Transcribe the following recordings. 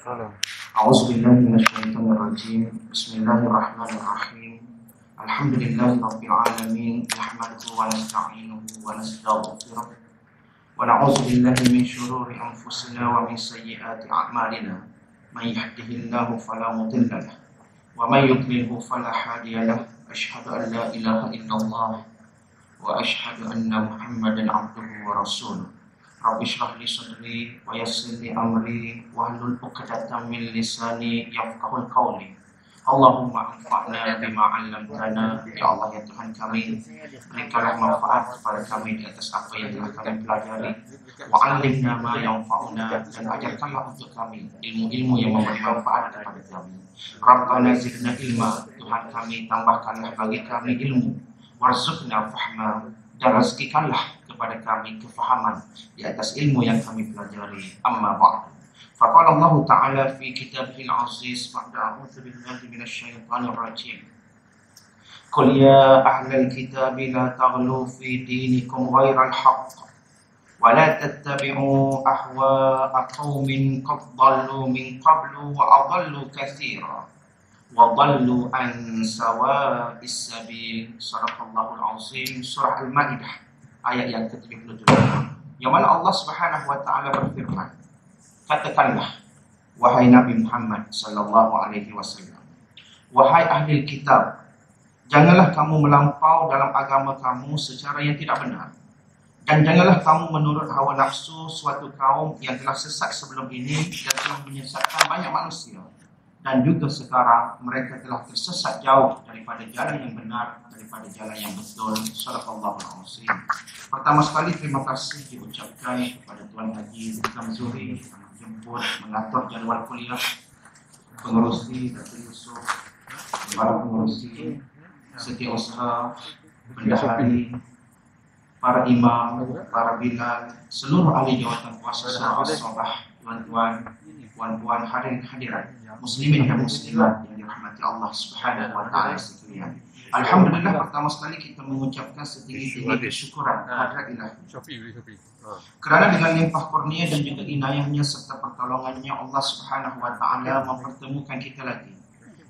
أعوذ بالله من الشيطان الرجيم بسم الله الرحمن الرحيم الحمد لله رب العالمين نحمده ونستعينه ونستغفره ونعوذ بالله من شرور أنفسنا ومن سيئات أعمالنا من يهده الله فلا مضل له ومن يضلله فلا هادي له أشهد أن لا إله إلا الله وأشهد أن محمدا عبده ورسوله Rabbi shrah li sadri wa yassir li amri wahlul 'uqdatam min lisani yafqahul qawli. Allahumma anfa'na bima 'allamtana. Ya Allah ya Tuhan kami, berikanlah manfaat kepada kami di atas apa yang telah kami pelajari. Wa 'allimna ma yanfa'una, dan ajarkanlah untuk kami ilmu-ilmu yang memberi manfaat kepada kami. Rabbana zidna ilma, Tuhan kami tambahkanlah bagi kami ilmu. Warzuqna fahma, dan rezekikanlah kepada kami kefahaman di atas ilmu yang kami pelajari. Amma ba'du. Faqala Allah Ta'ala fi kitabihil aziz ba'da a'udzu billahi minasyaitonir rajim. Qul ya ahlal kitabi la taghlu fi dinikum ghairal haqq wa la tattabi'u ahwa'a qaumin qad dhallu min qablu wa adallu katsira wa dhallu an sawa'is sabil. Shadaqallahul azim. Surah Al-Maidah ayat yang ke-77, yang mana Allah Subhanahu wa taala berfirman, katakanlah wahai Nabi Muhammad sallallahu alaihi wasallam, wahai ahli kitab, janganlah kamu melampau dalam agama kamu secara yang tidak benar, dan janganlah kamu menurut hawa nafsu suatu kaum yang telah sesat sebelum ini dan telah menyesatkan banyak manusia, dan juga sekarang mereka telah tersesat jauh daripada jalan yang benar, daripada jalan yang betul. Shadaqallahul azim. Pertama sekali terima kasih diucapkan kepada Tuan Haji Zamzuri yang menjemput mengatur jadual kuliah, pengurusi Dr. Yusuf, para pengurusi, setiausaha, bendahari, para imam, para bilal, seluruh ahli jawatan kuasa sahabat, tuan-tuan, puan-puan, hadirin-hadirat, muslimin dan muslimat yang dirahmati Allah Subhanahu wa taala sekalian. Alhamdulillah, pertama sekali kita mengucapkan setinggi-tinggi kesyukuran kehadirat Ilahi. Kerana dengan limpah kurnia dan juga inayahnya serta pertolongannya, Allah Subhanahu wa taala mempertemukan kita lagi.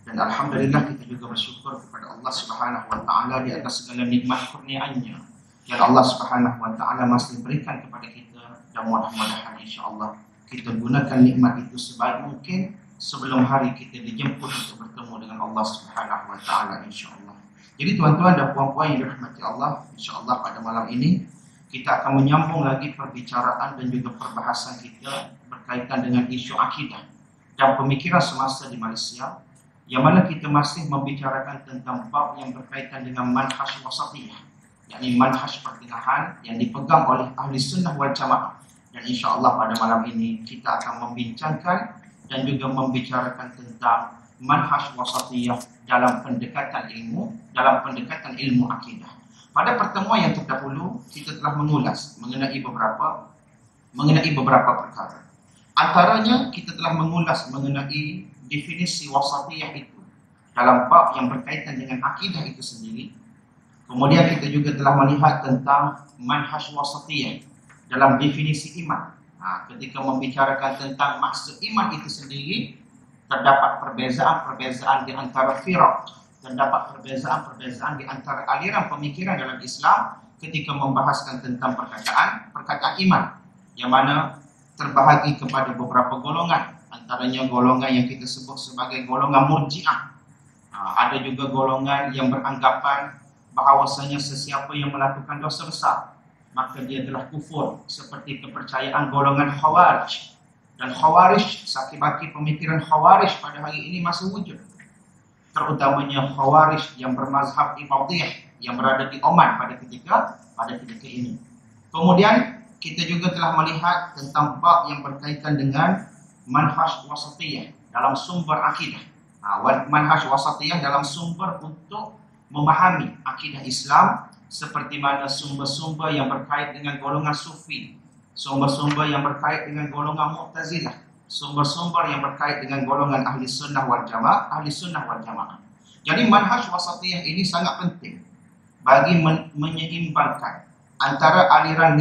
Dan alhamdulillah kita juga bersyukur kepada Allah Subhanahu wa taala di atas segala nikmat kurniaannya yang Allah Subhanahu wa taala masih berikan kepada kita, dan mudah-mudahan insyaallah kita gunakan nikmat itu sebaik mungkin sebelum hari kita dijemput untuk bertemu dengan Allah Subhanahu wa taala insyaallah. Jadi tuan-tuan dan puan-puan yang dirahmati Allah, insyaallah pada malam ini kita akan menyambung lagi perbicaraan dan juga perbahasan kita berkaitan dengan isu akidah dan pemikiran semasa di Malaysia, yang mana kita masih membicarakan tentang bab yang berkaitan dengan manhaj wasatiyah, yakni manhaj pertengahan yang dipegang oleh ahli sunnah wal jamaah. Dan insyaAllah pada malam ini kita akan membincangkan dan juga membicarakan tentang manhaj wasatiyah dalam pendekatan ilmu akidah. Pada pertemuan yang terdahulu kita telah mengulas mengenai beberapa perkara. Antaranya kita telah mengulas mengenai definisi wasatiyah itu dalam bab yang berkaitan dengan akidah itu sendiri. Kemudian kita juga telah melihat tentang manhaj wasatiyah dalam definisi iman. Ketika membicarakan tentang maksud iman itu sendiri, terdapat perbezaan-perbezaan di antara firaq, terdapat perbezaan-perbezaan di antara aliran pemikiran dalam Islam ketika membahaskan tentang perkataan iman, yang mana terbahagi kepada beberapa golongan. Antaranya golongan yang kita sebut sebagai golongan murji'ah. Ada juga golongan yang beranggapan bahawasanya sesiapa yang melakukan dosa besar maka dia telah kufur, seperti kepercayaan golongan Khawarij. Dan Khawarij, sakit-sakit pemikiran Khawarij pada hari ini masih wujud, terutamanya Khawarij yang bermazhab Ibadiyah yang berada di Oman pada ketika ini. Kemudian kita juga telah melihat tentang bab yang berkaitan dengan manhaj wasatiyah dalam sumber akidah. Manhaj wasatiyah dalam sumber untuk memahami akidah Islam, seperti mana sumber-sumber yang berkait dengan golongan Sufi, sumber-sumber yang berkait dengan golongan Mu'tazilah, sumber-sumber yang berkait dengan golongan ahli sunnah wal jamaah. Jadi manhaj wasatiyah ini sangat penting bagi menyeimbangkan antara aliran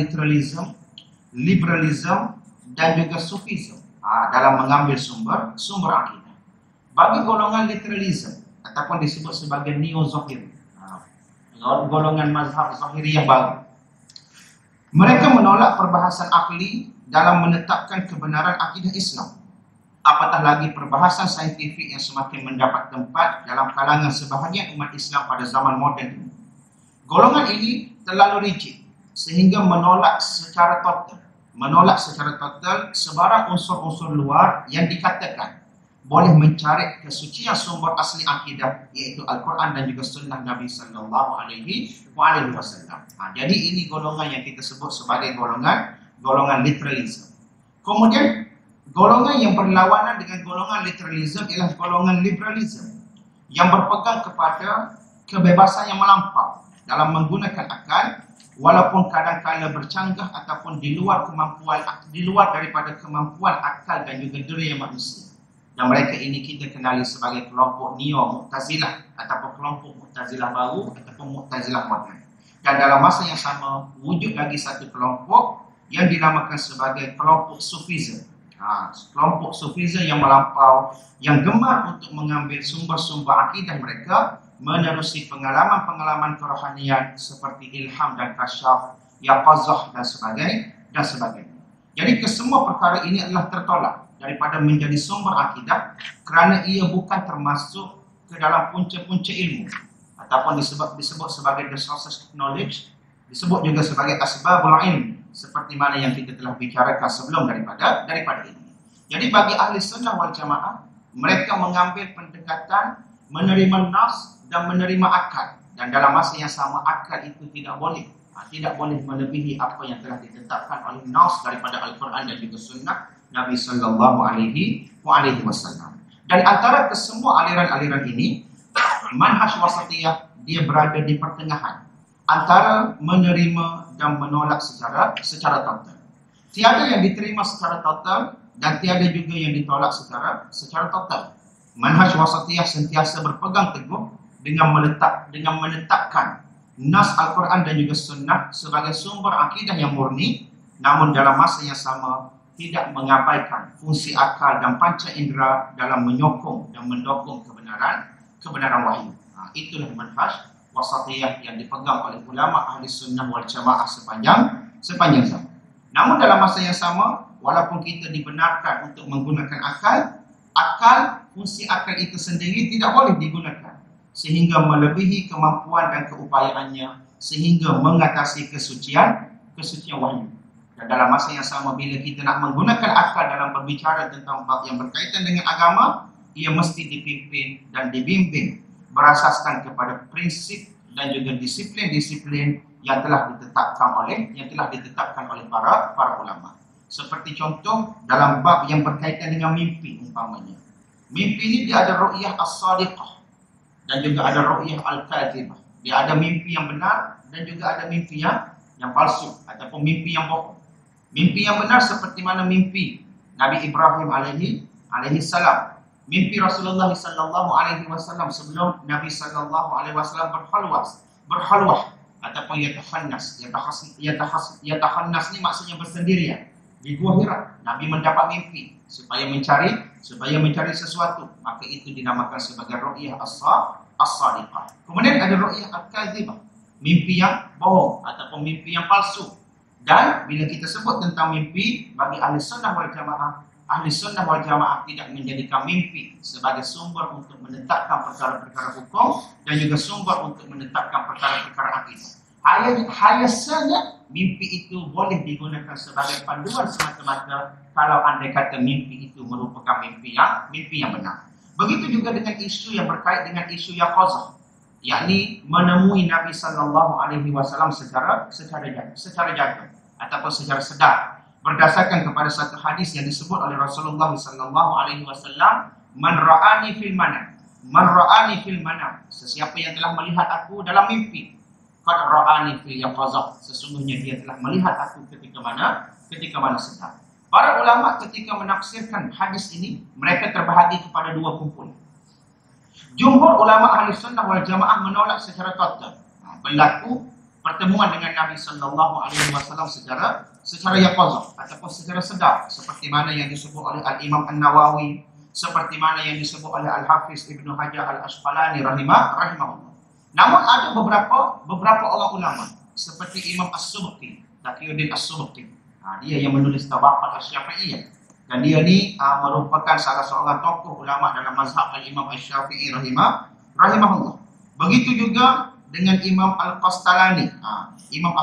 liberalism dan juga sufisme. dalam mengambil sumber akidah. Bagi golongan literalism ataupun disebut sebagai neo-zahiri, golongan mazhab zahiri yang baru, mereka menolak perbahasan akli dalam menetapkan kebenaran akidah Islam. Apatah lagi perbahasan saintifik yang semakin mendapat tempat dalam kalangan sebahagian umat Islam pada zaman moden ini. Golongan ini terlalu rigid sehingga menolak secara total sebarang unsur-unsur luar yang dikatakan boleh mencari kesucian sumber asli akidah, iaitu Al-Quran dan juga sunnah Nabi Sallallahu Alaihi Wasallam. Jadi ini golongan yang kita sebut sebagai golongan literalism. Kemudian golongan yang berlawanan dengan golongan literalism ialah golongan liberalism yang berpegang kepada kebebasan yang melampau dalam menggunakan akal, walaupun kadang-kadang bercanggah ataupun di luar daripada kemampuan akal dan juga daya manusia. Dan mereka ini kita kenali sebagai kelompok neo-Mu'tazilah ataupun kelompok Mu'tazilah baru ataupun Mu'tazilah moden. Dan dalam masa yang sama wujud lagi satu kelompok yang dinamakan sebagai kelompok Sufisme. Kelompok Sufisme yang melampau, yang gemar untuk mengambil sumber-sumber akidah mereka menerusi pengalaman-pengalaman kerohanian seperti ilham dan kasyaf, yaqazah dan sebagainya. Jadi kesemua perkara ini adalah tertolak daripada menjadi sumber akidah kerana ia bukan termasuk ke dalam punca-punca ilmu ataupun disebut sebagai the sources of knowledge, disebut juga sebagai asbabul ilm, seperti mana yang kita telah bicarakan sebelum daripada ini. Jadi bagi ahli sunnah wal jamaah, mereka mengambil pendekatan menerima nas dan menerima akal, dan dalam masa yang sama akal itu tidak boleh melebihi apa yang telah ditetapkan oleh nas daripada Al-Quran dan juga sunnah Nabi Sallallahu Alaihi Wasallam. Dan antara kesemua aliran-aliran ini, manhaj wasatiyah dia berada di pertengahan antara menerima dan menolak secara total. Tiada yang diterima secara total dan tiada juga yang ditolak secara total. Manhaj wasatiyah sentiasa berpegang teguh dengan menetapkan nas Al-Quran dan juga sunnah sebagai sumber akidah yang murni, namun dalam masa yang sama tidak mengabaikan fungsi akal dan panca indera dalam menyokong dan mendukung kebenaran wahyu. Itulah manhaj wasatiyah yang dipegang oleh ulama ahli sunnah wal jamaah sepanjang zaman. Namun dalam masa yang sama, walaupun kita dibenarkan untuk menggunakan akal, fungsi akal itu sendiri tidak boleh digunakan sehingga melebihi kemampuan dan keupayaannya sehingga mengatasi kesucian wahyu. Dan dalam masa yang sama, bila kita nak menggunakan akal dalam berbicara tentang bab yang berkaitan dengan agama, ia mesti dipimpin dan dibimbing berasaskan kepada prinsip dan juga disiplin-disiplin yang telah ditetapkan oleh para ulama. Seperti contoh dalam bab yang berkaitan dengan mimpi umpamanya. Mimpi ini dia ada ru'yah as-sadiqah dan juga ada ru'yah al-kadhibah. Dia ada mimpi yang benar dan juga ada mimpi yang palsu ataupun mimpi yang bohong. Mimpi yang benar seperti mana mimpi Nabi Ibrahim alaihi salam, mimpi Rasulullah sallallahu alaihi wasallam sebelum Nabi sallallahu alaihi wasallam berhalwah ataupun yatahannas ni maksudnya bersendirian di Gua Hira. Nabi mendapat mimpi supaya mencari sesuatu, maka itu dinamakan sebagai ru'yah as-sadiqah. Kemudian ada ru'yah al-kadzibah, mimpi yang bohong ataupun mimpi yang palsu. Dan bila kita sebut tentang mimpi, bagi ahli sunnah wal jamaah tidak menjadikan mimpi sebagai sumber untuk menetapkan perkara-perkara hukum dan juga sumber untuk menetapkan perkara-perkara akidah. Hanya saja mimpi itu boleh digunakan sebagai panduan semata-mata kalau andai kata mimpi itu merupakan mimpi yang benar. Begitu juga dengan isu yang berkait dengan isu yaqazah, yakni menemui Nabi Sallallahu Alaihi Wasallam secara jaga ataupun secara sedar, berdasarkan kepada satu hadis yang disebut oleh Rasulullah Sallallahu Alaihi Wasallam, man ra'ani fil manam, sesiapa yang telah melihat aku dalam mimpi, qad ra'ani fil yaqazah, sesungguhnya dia telah melihat aku ketika mana sedar. Para ulama ketika menafsirkan hadis ini, mereka terbahagi kepada dua kumpulan. Jumhur ulama ahli sunnah wal jamaah menolak secara total berlaku pertemuan dengan Nabi Sallallahu Alaihi Wasallam secara secara yaqazah ataupun secara sedar, seperti mana yang disebut oleh Al-Imam An-Nawawi, seperti mana yang disebut oleh Al-Hafiz Ibnu Hajar Al-Asqalani rahimahullah. Namun ada beberapa orang ulama seperti Imam As-Subki, Taqiyuddin As-Subki. Dia yang menulis Tabaqat Asy-Syafi'iyah, dan dia ni merupakan salah seorang tokoh ulama dalam mazhab Al-Imam Asy-Syafi'i rahimahullah. Begitu juga dengan Imam Al-Qastalani, Imam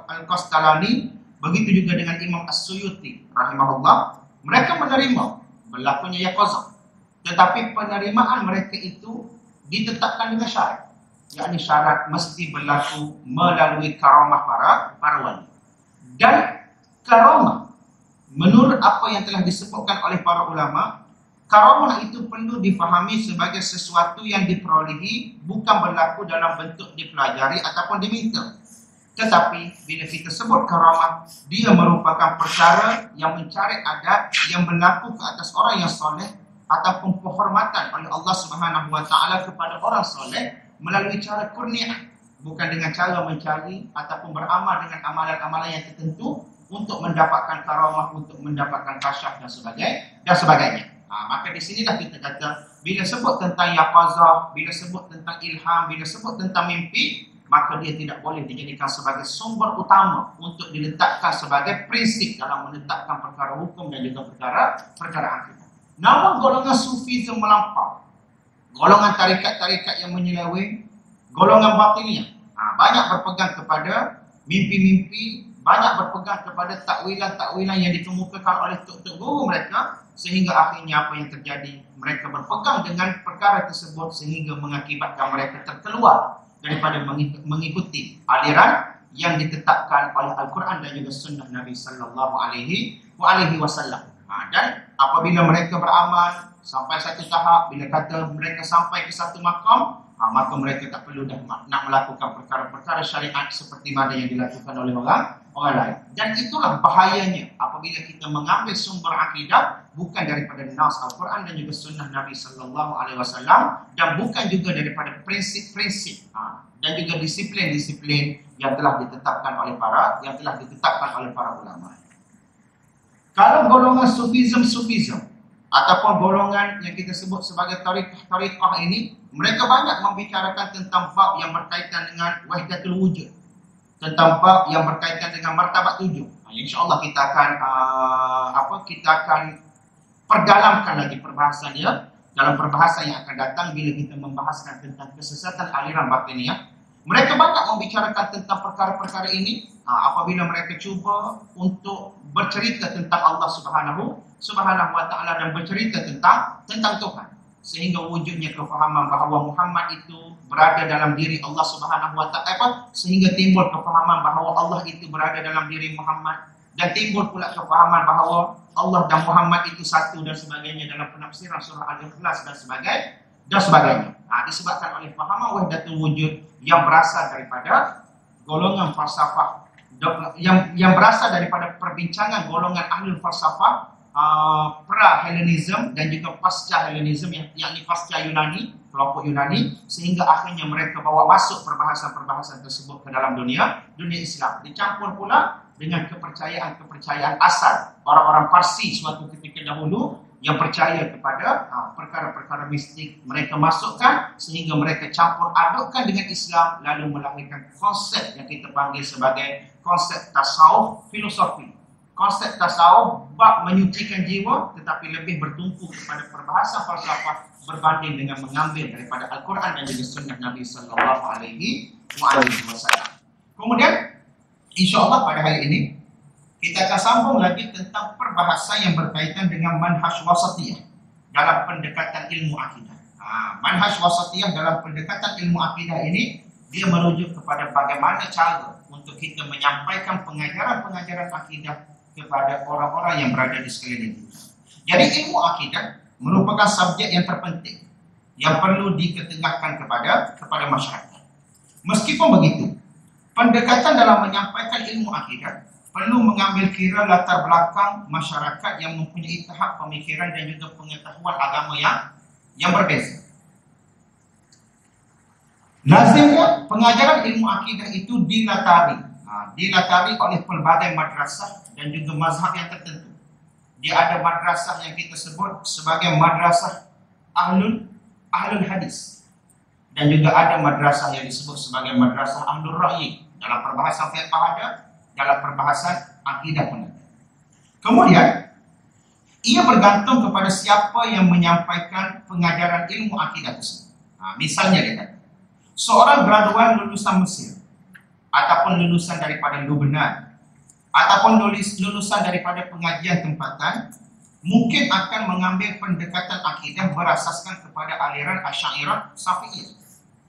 Al-Qastalani, begitu juga dengan Imam As-Suyuti rahimahullah. Mereka menerima berlakunya yaqazah, tetapi penerimaan mereka itu ditetapkan dengan syarat, yakni syarat mesti berlaku melalui karamah para wali. Dan karamah, menurut apa yang telah disebutkan oleh para ulama, karamah itu perlu difahami sebagai sesuatu yang diperolehi, bukan berlaku dalam bentuk dipelajari ataupun diminta. Tetapi bila kita sebut karamah, dia merupakan perkara yang mencari adat yang berlaku ke atas orang yang soleh, ataupun penghormatan oleh Allah Subhanahu Wa Taala kepada orang soleh melalui cara kurniah, bukan dengan cara mencari ataupun beramal dengan amalan-amalan yang tertentu untuk mendapatkan karamah, untuk mendapatkan kasyaf dan sebagainya. Maka di sinilah kita kata, bila sebut tentang yaqazah, bila sebut tentang ilham, bila sebut tentang mimpi, maka dia tidak boleh dijadikan sebagai sumber utama untuk diletakkan sebagai prinsip dalam menetapkan perkara hukum dan juga perkara akidah. Namun golongan sufisme melampau, golongan tarikat-tarikat yang menyeleweng, golongan batiniyah, banyak berpegang kepada mimpi-mimpi, banyak berpegang kepada takwilan-takwilan yang dikemukakan oleh tok-tok guru mereka, sehingga akhirnya apa yang terjadi, mereka berpegang dengan perkara tersebut sehingga mengakibatkan mereka terkeluar daripada mengikuti aliran yang ditetapkan oleh Al-Quran dan juga sunnah Nabi sallallahu alaihi wasallam. Dan apabila mereka beramal sampai satu tahap, bila kata mereka sampai ke satu makam, maka mereka tak perlu dah nak melakukan perkara-perkara syariat seperti mana yang dilakukan oleh orang lain. Dan itulah bahayanya apabila kita mengambil sumber akidah bukan daripada nas Al-Quran dan juga sunnah Nabi sallallahu alaihi wasallam, dan bukan juga daripada prinsip-prinsip dan juga disiplin-disiplin yang telah ditetapkan oleh para ulama. Kalau golongan sufisme ataupun golongan yang kita sebut sebagai tariqah ini, mereka banyak membicarakan tentang bab yang berkaitan dengan wahdatul wujud, tentang bab yang berkaitan dengan martabat tujuh. InsyaAllah kita akan perdalamkan lagi perbahasannya dalam perbahasan yang akan datang bila kita membahaskan tentang kesesatan aliran batiniyah. Mereka banyak membicarakan tentang perkara-perkara ini apabila mereka cuba untuk bercerita tentang Allah Subhanahu Wa Taala dan bercerita tentang Tuhan, sehingga wujudnya kefahaman bahawa Muhammad itu berada dalam diri Allah Subhanahu Wa Taala, sehingga timbul kefahaman bahawa Allah itu berada dalam diri Muhammad, dan timbul pula kefahaman bahawa Allah dan Muhammad itu satu dan sebagainya dalam penafsiran surah Al-Ikhlas dan sebagainya. Disebabkan oleh fahaman wahdatul wujud yang berasal daripada golongan falsafah, yang berasal daripada perbincangan golongan ahli falsafah pra-Helenism dan juga pasca-Helenism, yakni pasca Yunani, kelompok Yunani, sehingga akhirnya mereka bawa masuk perbahasan-perbahasan tersebut ke dalam dunia Islam. Dicampur pula dengan kepercayaan asal orang-orang Parsi suatu ketika dahulu yang percaya kepada perkara-perkara mistik. Mereka masukkan sehingga mereka campur adukkan dengan Islam, lalu melahirkan konsep yang kita panggil sebagai konsep tasawuf filosofi. Konsep tasawuf bab menyucikan jiwa, tetapi lebih bertumpu kepada perbahasan falsafah berbanding dengan mengambil daripada Al-Quran dan juga sunnah Nabi sallallahu alaihi wasallam. Kemudian insyaAllah pada hari ini kita akan sambung lagi tentang perbahasan yang berkaitan dengan manhaj wasatiyah dalam pendekatan ilmu akidah. Manhaj wasatiyah dalam pendekatan ilmu akidah ini, dia merujuk kepada bagaimana cara untuk kita menyampaikan pengajaran-pengajaran akidah kepada orang-orang yang berada di sekeliling kita. Jadi ilmu akidah merupakan subjek yang terpenting yang perlu diketengahkan kepada masyarakat. Meskipun begitu, pendekatan dalam menyampaikan ilmu akidah perlu mengambil kira latar belakang masyarakat yang mempunyai tahap pemikiran dan juga pengetahuan agama yang berbeza. Lazimnya pengajaran ilmu akidah itu dilatari dilatari oleh pelbagai madrasah dan juga mazhab yang tertentu. Dia ada madrasah yang kita sebut sebagai madrasah ahlul hadis, dan juga ada madrasah yang disebut sebagai madrasah ahlul ra'yi. Dalam perbahasan fiqh ada, dalam perbahasan akidah pun ada. Kemudian ia bergantung kepada siapa yang menyampaikan pengajaran ilmu akidah tersebut. Misalnya dia kata, seorang graduan lulusan Mesir, ataupun lulusan daripada Lubnan, ataupun lulusan daripada pengajian tempatan, mungkin akan mengambil pendekatan akidah berasaskan kepada aliran Asy'ariyah Syafi'iyah.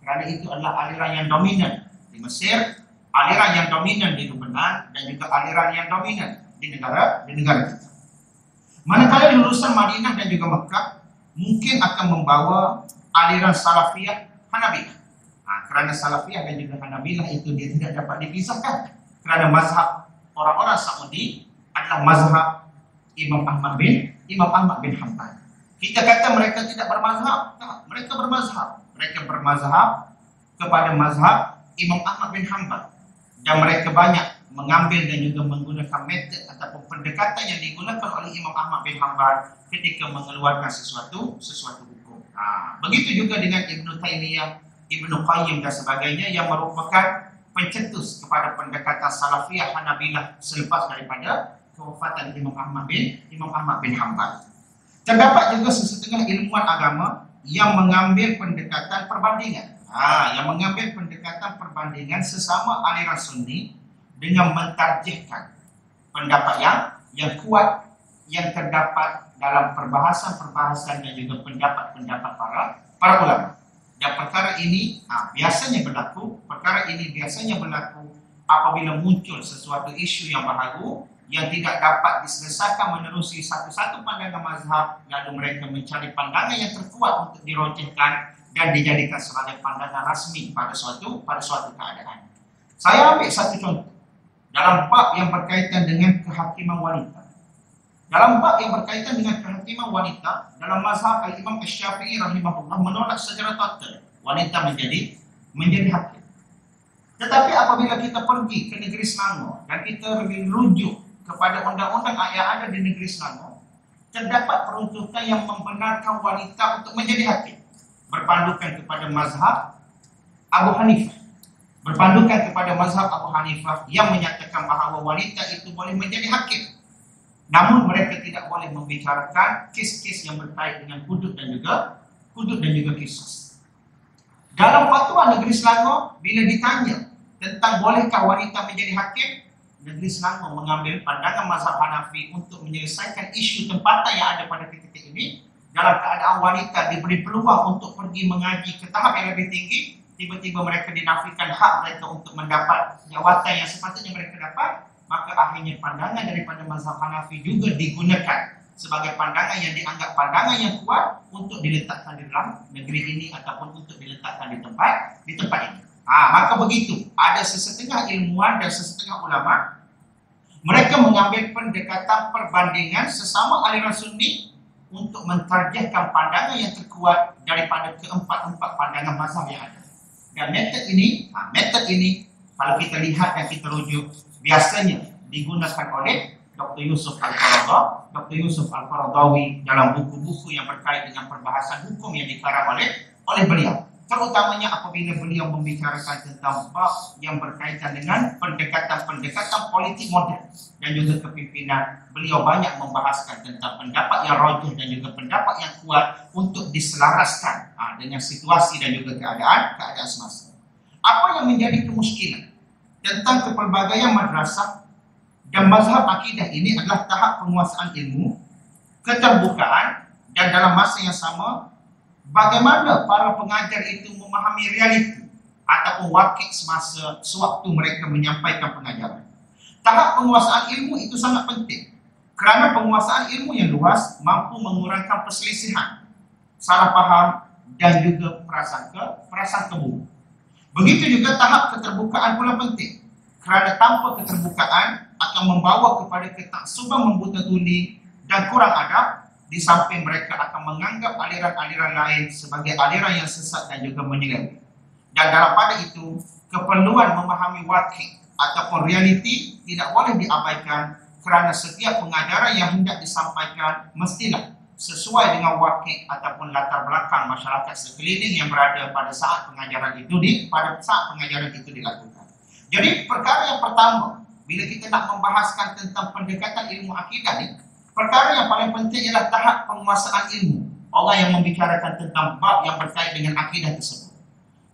Kerana itu adalah aliran yang dominan di Mesir, aliran yang dominan di Lubnan, dan juga aliran yang dominan di negara kita. Manakala lulusan Madinah dan juga Mekah mungkin akan membawa aliran Salafiyah Hanabilah. Kerana Salafiyah dan juga Hanabilah itu dia tidak dapat dipisahkan. Kerana mazhab orang-orang Saudi adalah mazhab Imam Ahmad bin Hanbal. Kita kata mereka tidak bermazhab. Tak, mereka bermazhab. Mereka bermazhab kepada mazhab Imam Ahmad bin Hanbal. Dan mereka banyak mengambil dan juga menggunakan metode ataupun pendekatan yang digunakan oleh Imam Ahmad bin Hanbal ketika mengeluarkan sesuatu hukum. Begitu juga dengan Ibnu Taimiyah, Ibnu Qayyim dan sebagainya yang merupakan pencetus kepada pendekatan Salafiyah Hanabilah selepas daripada kewafatan Imam Ahmad bin Hanbal. Terdapat juga sesetengah ilmuwan agama yang mengambil pendekatan perbandingan. Yang mengambil pendekatan perbandingan sesama aliran Sunni dengan mentarjihkan pendapat yang kuat yang terdapat dalam perbahasan dan juga pendapat para ulama. Dan perkara ini biasanya berlaku apabila muncul sesuatu isu yang baharu yang tidak dapat diselesaikan menerusi satu-satu pandangan mazhab, lalu mereka mencari pandangan yang terkuat untuk dirojihkan dan dijadikan sebagai pandangan rasmi pada suatu keadaan. Saya ambil satu contoh dalam bab yang berkaitan dengan kehakiman wanita. Dalam mazhab Imam Syafi'i rahimahullah menolak secara total wanita menjadi hakim. Tetapi apabila kita pergi ke negeri Selangor dan kita rujuk kepada undang-undang yang ada di negeri Selangor, terdapat peruntukan yang membenarkan wanita untuk menjadi hakim, berpandukan kepada mazhab Abu Hanifah yang menyatakan bahawa wanita itu boleh menjadi hakim. Namun mereka tidak boleh membicarakan kes-kes yang berkait dengan hudud dan juga qisas. Dalam fatwa negeri Selangor, bila ditanya tentang bolehkah wanita menjadi hakim, negeri Selangor mengambil pandangan mazhab Hanafi untuk menyelesaikan isu tempatan yang ada pada ketika ini. Dalam keadaan wanita diberi peluang untuk pergi mengaji ke tahap yang lebih tinggi, tiba-tiba mereka dinafikan hak mereka untuk mendapat jawatan yang sepatutnya mereka dapat, maka akhirnya pandangan daripada mazhab Hanafi juga digunakan sebagai pandangan yang dianggap pandangan yang kuat untuk diletakkan di dalam negeri ini ataupun untuk diletakkan di tempat ini. Maka begitu, ada sesetengah ilmuwan dan sesetengah ulama, mereka mengambil pendekatan perbandingan sesama aliran Sunni untuk mentarjihkan pandangan yang terkuat daripada keempat-empat pandangan mazhab yang ada. Dan metode ini kalau kita lihat dan kita rujuk, biasanya digunakan oleh Dr. Yusuf Al-Qaradawi dalam buku-buku yang berkait dengan perbahasan hukum yang dikarang oleh beliau. Terutamanya apabila beliau membicarakan tentang bab yang berkaitan dengan pendekatan politik moden dan juga kepimpinan. Beliau banyak membahaskan tentang pendapat yang rajih dan juga pendapat yang kuat untuk diselaraskan dengan situasi dan juga keadaan semasa. Apa yang menjadi kemuskilan tentang kepelbagaian madrasah dan mazhab akidah ini adalah tahap penguasaan ilmu, keterbukaan, dan dalam masa yang sama bagaimana para pengajar itu memahami realiti ataupun wakil semasa sewaktu mereka menyampaikan pengajaran. Tahap penguasaan ilmu itu sangat penting kerana penguasaan ilmu yang luas mampu mengurangkan perselisihan, salah faham dan juga prasangka buruk. Begitu juga tahap keterbukaan pula penting kerana tanpa keterbukaan akan membawa kepada ketaksuban membuta tuli dan kurang adab. Di samping mereka akan menganggap aliran-aliran lain sebagai aliran yang sesat dan juga menyeleweng. Dan dalam pada itu, keperluan memahami wakil ataupun realiti tidak boleh diabaikan, kerana setiap pengajaran yang hendak disampaikan mestilah sesuai dengan wakil ataupun latar belakang masyarakat sekeliling yang berada pada saat pengajaran itu dilakukan. Jadi perkara yang pertama, bila kita nak membahaskan tentang pendekatan ilmu akidah ni, perkara yang paling penting ialah tahap penguasaan ilmu. Orang yang membicarakan tentang bab yang berkait dengan akidah tersebut.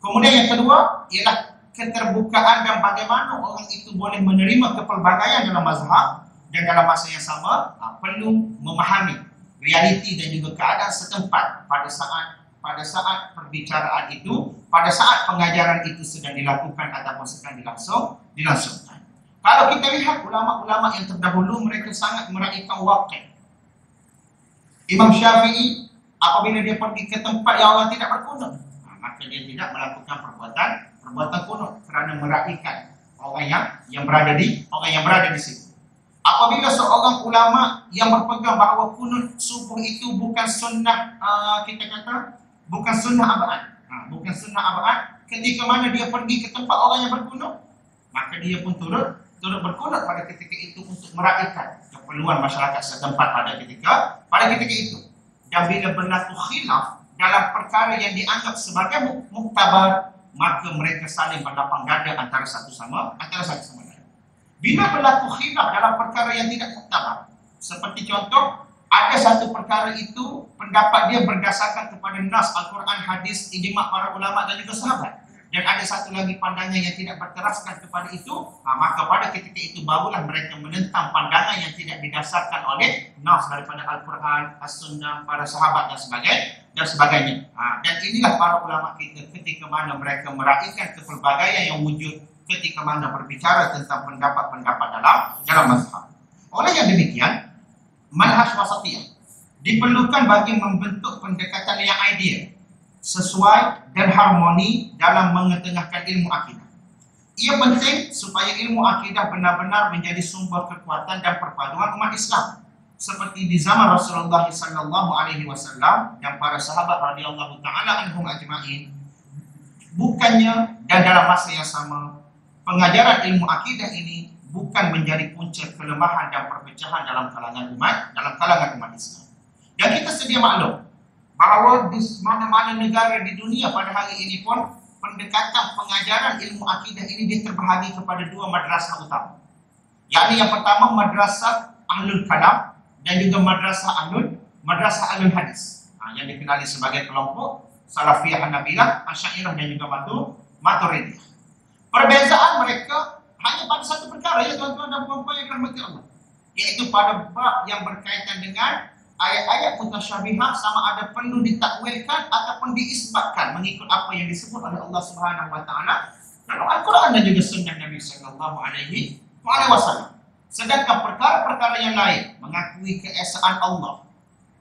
Kemudian yang kedua ialah keterbukaan dan bagaimana orang itu boleh menerima kepelbagaian dalam mazhab, dan dalam masa yang sama perlu memahami realiti dan juga keadaan setempat pada saat perbicaraan itu, pada saat pengajaran itu sedang dilakukan ataupun sedang dilangsungkan. Kalau kita lihat ulama-ulama yang terdahulu, mereka sangat meraihkan wakil. Imam Syafi'i apabila dia pergi ke tempat yang orang tidak berkunut, maka dia tidak melakukan perbuatan kunut kerana meraihkan orang yang berada di situ. Apabila seorang ulama yang berpegang bahawa kunut subuh itu bukan sunnah, bukan sunnah abad, ketika mana dia pergi ke tempat orang yang berkunut, maka dia pun turut berkunut pada ketika itu untuk meraihkan keperluan masyarakat setempat pada ketika itu. Dan bila berlaku khilaf dalam perkara yang dianggap sebagai muktabar, maka mereka saling berlapang dada antara satu sama lain. Bila berlaku khilaf dalam perkara yang tidak muktabar, seperti contoh, ada satu perkara itu pendapat dia berdasarkan kepada nas Al-Quran, hadis, ijma' para ulama dan juga sahabat, dan ada satu lagi pandangan yang tidak berteraskan kepada itu, maka pada ketika itu barulah mereka menentang pandangan yang tidak didasarkan oleh nas daripada Al-Quran, As-Sunnah, para sahabat dan sebagainya. Dan inilah para ulama kita ketika mana mereka meraihkan kepelbagaian yang wujud ketika mana berbicara tentang pendapat-pendapat dalam mazhab. Oleh yang demikian, manhaj wasatiyah diperlukan bagi membentuk pendekatan yang ideal, sesuai dan harmoni dalam mengetengahkan ilmu akidah. Ia penting supaya ilmu akidah benar-benar menjadi sumber kekuatan dan perpaduan umat Islam, seperti di zaman Rasulullah SAW dan para sahabat radhiyallahu taala anhum ajma'in. Bukannya dan dalam masa yang sama, pengajaran ilmu akidah ini bukan menjadi punca kelemahan dan perpecahan dalam kalangan umat Islam. Dan kita sedia maklum bahawa di mana-mana negara di dunia pada hari ini pun pendekatan pengajaran ilmu akidah ini dia terbahagi kepada dua madrasah utama. Yakni yang pertama madrasah Ahlul Kalam dan juga madrasah Ahlul Hadis, yang dikenali sebagai kelompok Salafiyah Hanabilah, Asy'ariyah dan juga Maturidiyah. Perbezaan mereka hanya pada satu perkara, ya tuan-tuan dan puan-puan yang dirahmati Allah, iaitu pada bab yang berkaitan dengan ayat-ayat mutasyabihah, sama ada perlu ditakwilkan ataupun diisbatkan mengikut apa yang disebut oleh Allah Subhanahu wa taala dalam Al-Quran dan juga sunnah Nabi sallallahu alaihi wasallam. Sedangkan perkara-perkara yang lain mengakui keesaan Allah,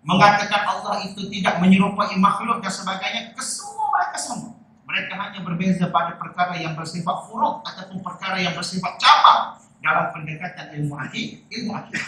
mengatakan Allah itu tidak menyerupai makhluk dan sebagainya, kesemua mereka sama. Mereka hanya berbeza pada perkara yang bersifat furuk ataupun perkara yang bersifat cabang dalam pendekatan ilmu akidah.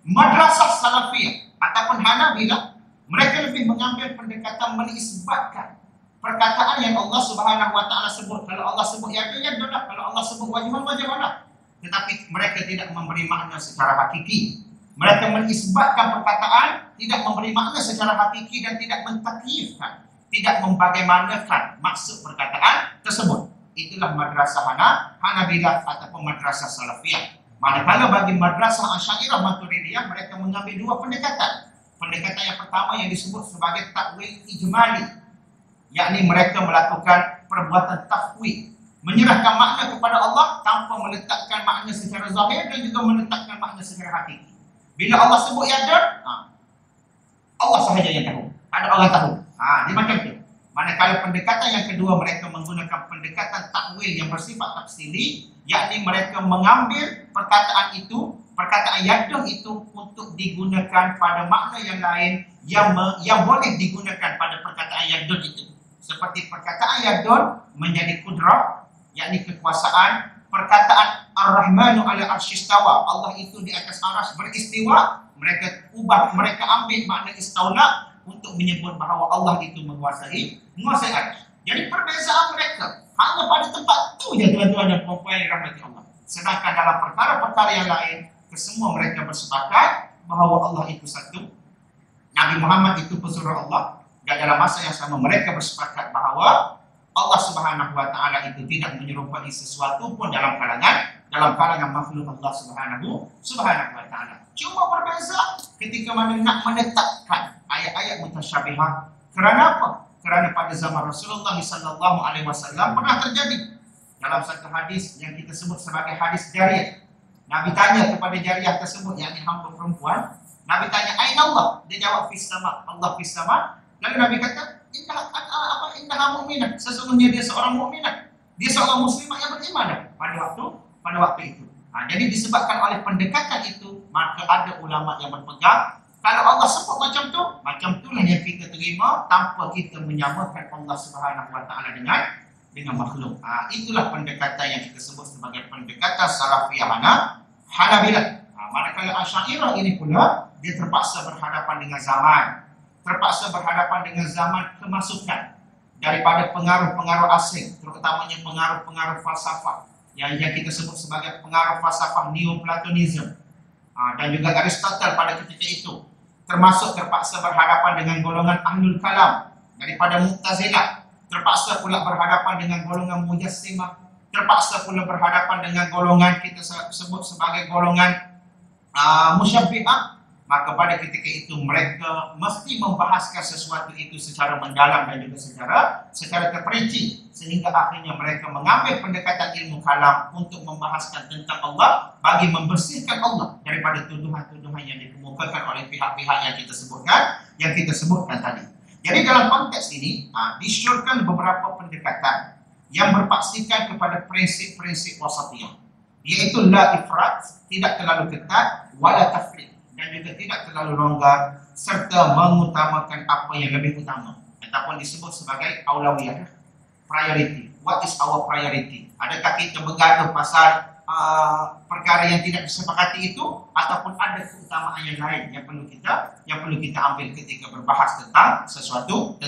Madrasah Salafiyah ataupun Hanabilah, mereka lebih mengambil pendekatan menisbatkan perkataan yang Allah Subhanahu wa taala sebut. Kalau Allah sebut ya adalah, kalau Allah sebut wajiblah. Tetapi mereka tidak memberi makna secara hakiki. Mereka menisbatkan perkataan, tidak memberi makna secara hakiki dan tidak mentakyifkan, tidak membagaimanakan maksud perkataan tersebut. Itulah madrasah Hanabilah ataupun madrasah Salafiyah. Manakala bagi madrasah Asy'ariyah Maturidiyah, mereka mengambil dua pendekatan. Pendekatan yang pertama yang disebut sebagai takwil ijmali, yakni mereka melakukan perbuatan tafwid, menyerahkan makna kepada Allah tanpa meletakkan makna secara zahir dan juga meletakkan makna secara hakiki. Bila Allah sebut yada, Allah sahaja yang tahu, ada orang tahu. Dia macam tu. Manakala pendekatan yang kedua, mereka menggunakan pendekatan takwil yang bersifat tafsili, yakni mereka mengambil perkataan yadah itu untuk digunakan pada makna yang lain yang boleh digunakan pada perkataan yadah itu. Seperti perkataan yadah menjadi kudrah, yakni kekuasaan. Perkataan Ar-Rahmanu ala arsyistawa, Allah itu di atas aras beristiwa, mereka ambil makna istaula untuk menyebut bahawa Allah itu menguasai aras. Jadi perbezaan mereka hanya pada tempat itu je, tuan-tuan dan puan-puan yang dirahmati Allah. Sedangkan dalam perkara-perkara yang lain, kesemua mereka bersepakat bahawa Allah itu satu, Nabi Muhammad itu pesuruh Allah, dan dalam masa yang sama mereka bersepakat bahawa Allah Subhanahu wa taala itu tidak menyerupai sesuatu pun dalam kalangan makhluk Allah Subhanahu wa taala. Cuma berbeza ketika mana nak menetapkan ayat-ayat mutasyabihah. Kerana apa? Kerana pada zaman Rasulullah sallallahu alaihi wasallam pernah terjadi dalam satu hadis yang kita sebut sebagai hadis jariyah. Nabi tanya kepada jariyah tersebut, yakni hamba perempuan. Nabi tanya, "Aina Allah?" Dia jawab, "Fis sama." Allah fis sama. Lalu Nabi kata, "Innaha mu'minah." Sesungguhnya dia seorang mukminah. Dia seorang muslimah yang beriman pada waktu itu. Jadi disebabkan oleh pendekatan itu, maka ada ulama yang berpegang kalau Allah sebut macam itulah yang kita terima tanpa kita menyamakan Allah Subhanahu wa taala dengan makhluk. Itulah pendekatan yang kita sebut sebagai pendekatan Salafiyah Hanabilah. Manakala Asy'ariyah ini pula dia terpaksa berhadapan dengan zaman kemasukan daripada pengaruh-pengaruh asing, terutamanya pengaruh-pengaruh falsafah yang kita sebut sebagai pengaruh falsafah Neoplatonism, dan juga Aristotle pada ketika itu. Termasuk terpaksa berhadapan dengan golongan Ahlul Kalam daripada Mu'tazilah, terpaksa pula berhadapan dengan golongan Mujassimah, terpaksa pula berhadapan dengan golongan kita sebut sebagai golongan Musyabbihah. Maka pada ketika itu mereka mesti membahaskan sesuatu itu secara mendalam dan juga secara terperinci, sehingga akhirnya mereka mengambil pendekatan ilmu kalam untuk membahaskan tentang Allah bagi membersihkan Allah daripada tuduhan-tuduhan yang dikemukakan oleh pihak-pihak yang kita sebutkan tadi. Jadi dalam konteks ini disyorkan beberapa pendekatan yang berpaksikan kepada prinsip-prinsip wasatiyah, yaitu la ifrat, tidak terlalu ketat, wala tafriq, dan juga tidak terlalu longgar, serta mengutamakan apa yang lebih utama ataupun disebut sebagai aulawiyah, priority. What is our priority? Adakah kita bergaduh pasal perkara yang tidak disepakati itu, ataupun ada keutamaan yang lain yang perlu kita ambil ketika berbahas tentang sesuatu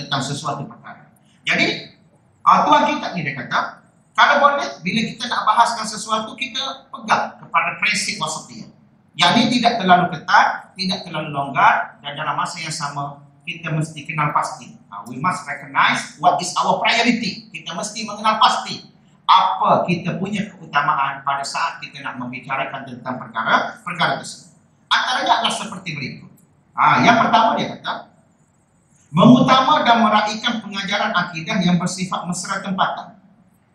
perkara. Jadi tuan kita ni dia kata, kalau boleh bila kita nak bahaskan sesuatu, kita pegang kepada prinsip wasatiyah, yakni tidak terlalu ketat, tidak terlalu longgar, dan dalam masa yang sama kita mesti kenal pasti. We must recognize what is our priority. Kita mesti mengenal pasti apa kita punya keutamaan pada saat kita nak membicarakan tentang perkara tersebut. Antaranya adalah seperti berikut. Yang pertama dia kata, mengutama dan meraihkan pengajaran akidah yang bersifat mesra tempatan,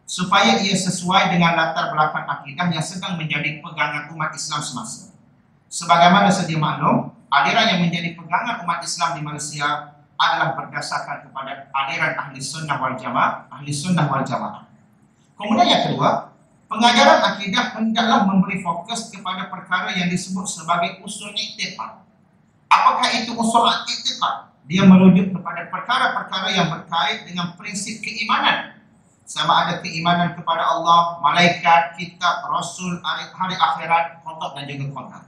supaya ia sesuai dengan latar belakang akidah yang sedang menjadi pegangan umat Islam semasa. Sebagaimana sedia maklum, aliran yang menjadi pegangan umat Islam di Malaysia adalah berdasarkan kepada aliran Ahli Sunnah wal Jamaah. Kemudian yang kedua, pengajaran akidah hendaklah memberi fokus kepada perkara yang disebut sebagai usul i'tiqad. Apakah itu usul i'tiqad? Dia merujuk kepada perkara-perkara yang berkait dengan prinsip keimanan, sama ada keimanan kepada Allah, malaikat, kitab, rasul, hari akhirat, qada dan juga qadar.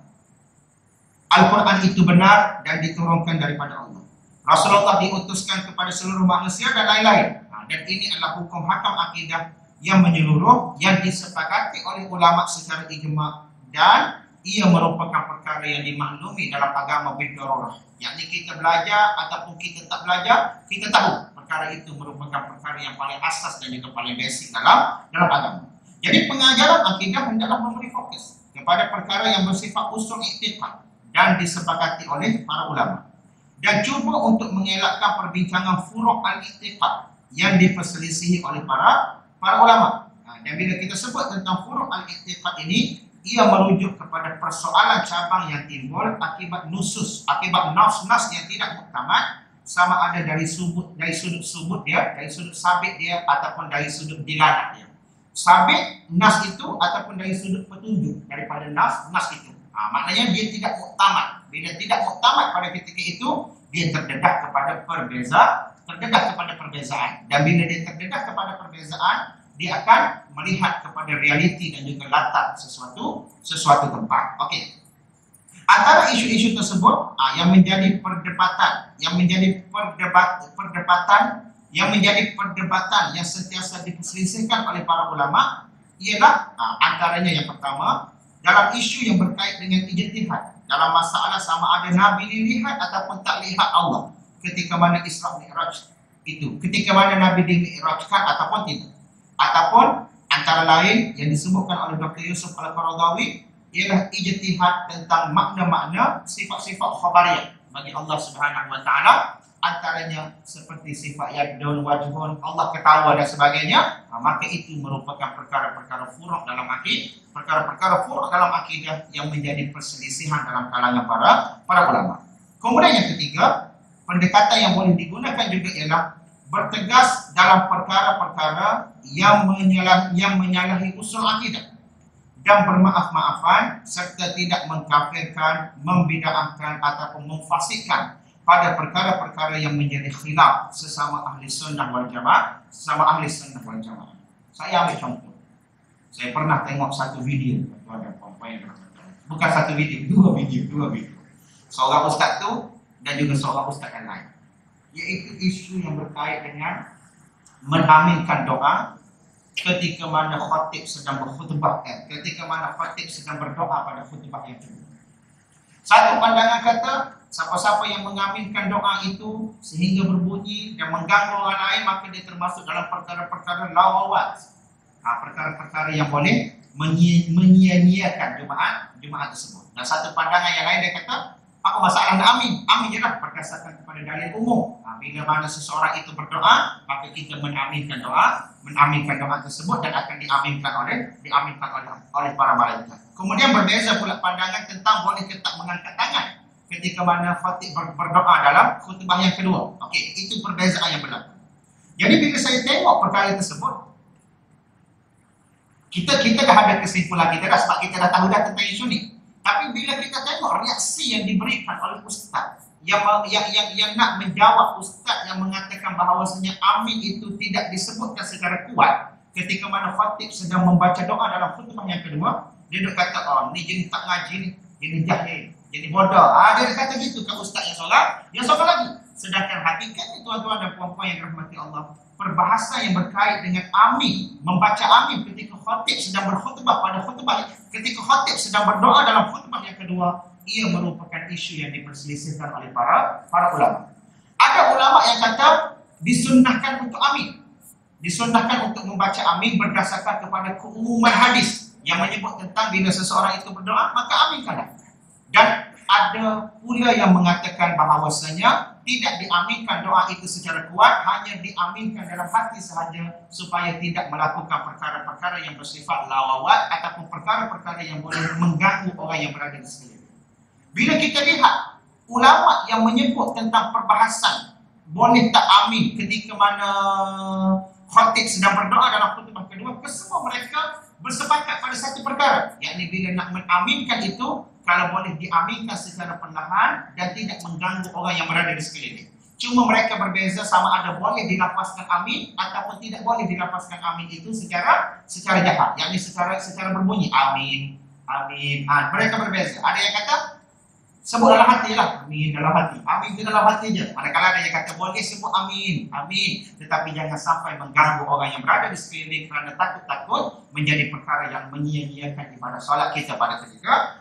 Al-Quran itu benar dan diturunkan daripada Allah. Rasulullah diutuskan kepada seluruh manusia dan lain-lain. Dan ini adalah hukum hakam akidah yang menyeluruh, yang disepakati oleh ulama secara ijma', dan ia merupakan perkara yang dimaklumi dalam agama bid-darurah. Yakni kita belajar ataupun kita tak belajar, kita tahu perkara itu merupakan perkara yang paling asas dan juga paling basic dalam agama. Jadi pengajaran akidah hendaklah memberi fokus kepada perkara yang bersifat usul i'tiqad dan disepakati oleh para ulama, dan cuba untuk mengelakkan perbincangan furu' al-i'tiqad yang diperselisihi oleh para ulama. Dan bila kita sebut tentang furu' al-i'tiqad ini, ia merujuk kepada persoalan cabang yang timbul akibat nas yang tidak muktamad, sama ada dari sudut sabit dia ataupun dari sudut dilalah dia. Sabit nas itu ataupun dari sudut petunjuk daripada nas itu. Maknanya dia tidak muktamad. Bila tidak muktamad pada ketika itu, dia terdedah kepada perbezaan. Dan bila dia terdedah kepada perbezaan, dia akan melihat kepada realiti dan juga latar sesuatu tempat. Okey. Antara isu-isu tersebut yang menjadi perdebatan yang sentiasa diperselisihkan oleh para ulama ialah antaranya yang pertama, dalam isu yang berkait dengan ijtihad, dalam masalah sama ada Nabi dilihat ataupun tak lihat Allah ketika mana Isra Mi'raj itu, ketika mana Nabi dimi'rajkan ataupun tidak. Ataupun antara lain yang disebutkan oleh Dr. Yusuf Al-Qaradawi ialah ijtihad tentang makna-makna sifat-sifat khabariyah bagi Allah Subhanahu wa taala, antaranya seperti sifat yadun, wajhun, Allah ketawa dan sebagainya. Maka itu merupakan perkara-perkara furu' dalam akidah, perkara-perkara furu' dalam akidah yang menjadi perselisihan dalam kalangan para ulama. Kemudian yang ketiga, pendekatan yang boleh digunakan juga ialah bertegas dalam perkara-perkara yang menyalahi usul akidah dan bermaaf-maafan serta tidak mengkafirkan, membid'ahkan ataupun memfasikkan pada perkara-perkara yang menjadi khilaf sesama ahli sunnah wal jamaah, Saya ambil contoh. Saya pernah tengok satu video, bukan satu video, dua video. Seorang ustaz tu dan juga seorang ustaz yang lain, yaitu isu yang berkait dengan menaminkan doa ketika mana khatib sedang berkhutbah, ketika mana khatib sedang berdoa pada khutbah yang kedua. Satu pandangan kata, siapa-siapa yang mengaminkan doa itu sehingga berbunyi dan mengganggu orang lain, maka dia termasuk dalam perkara-perkara lawawat, perkara-perkara yang boleh menyia-nyiakan Jumaat tersebut. Dan satu pandangan yang lain dia kata, apa masalah amin? Amin je lah berdasarkan kepada dalil umum. Bila mana seseorang itu berdoa, maka kita menaminkan doa tersebut dan akan diaminkan oleh para malaikat. Kemudian berbeza pula pandangan tentang boleh ke tak mengangkat tangan ketika mana khatib berdoa dalam khutbah yang kedua. Okey, itu perbezaan yang berlaku. Jadi bila saya tengok perkara tersebut, kita dah ada kesimpulan kita dah, sebab kita dah tahu dah tentang isu ni. Tapi bila kita tengok reaksi yang diberikan oleh ustaz yang nak menjawab ustaz yang mengatakan bahawasanya amin itu tidak disebutkan secara kuat ketika mana khatib sedang membaca doa dalam khutbah yang kedua, dia duk kata, ni jenis tak ngaji ni, jenis jahil, jenis bodoh. Dia kata gitu ke ustaz yang solat, dia solat lagi. Sedangkan hakikatnya tuan-tuan dan puan-puan yang dirahmati Allah, perbahasan yang berkait dengan amin, membaca amin ketika khatib sedang berkhutbah pada khutbah, ketika khatib sedang berdoa dalam khutbah yang kedua, ia merupakan isu yang diperselisihkan oleh para ulama. Ada ulama yang kata disunnahkan untuk amin, disunnahkan untuk membaca amin berdasarkan kepada keumuman hadis yang menyebut tentang bila seseorang itu berdoa maka aminkanlah. Dan ada pula yang mengatakan bahawasanya tidak diaminkan doa itu secara kuat, hanya diaminkan dalam hati sahaja supaya tidak melakukan perkara-perkara yang bersifat lawawat ataupun perkara-perkara yang boleh mengganggu orang yang berada di sekeliling. Bila kita lihat ulama yang menyebut tentang perbahasan boleh tak amin ketika mana khatib sedang berdoa dalam khutbah kedua, kesemua mereka bersepakat pada satu perkara, yakni bila nak mengaminkan itu kalau boleh diaminkan secara perlahan dan tidak mengganggu orang yang berada di sekeliling. Cuma mereka berbeza sama ada boleh dilafazkan amin ataupun tidak boleh dilafazkan amin itu secara jahat, yakni secara berbunyi amin. Mereka berbeza. Ada yang kata sebut dalam hati lah, amin dalam hati, amin itu dalam hati je. Manakala ada yang kata boleh sebut amin, tetapi jangan sampai mengganggu orang yang berada di sekeliling kerana takut menjadi perkara yang menyia-nyiakan ibadah solat kita pada ketika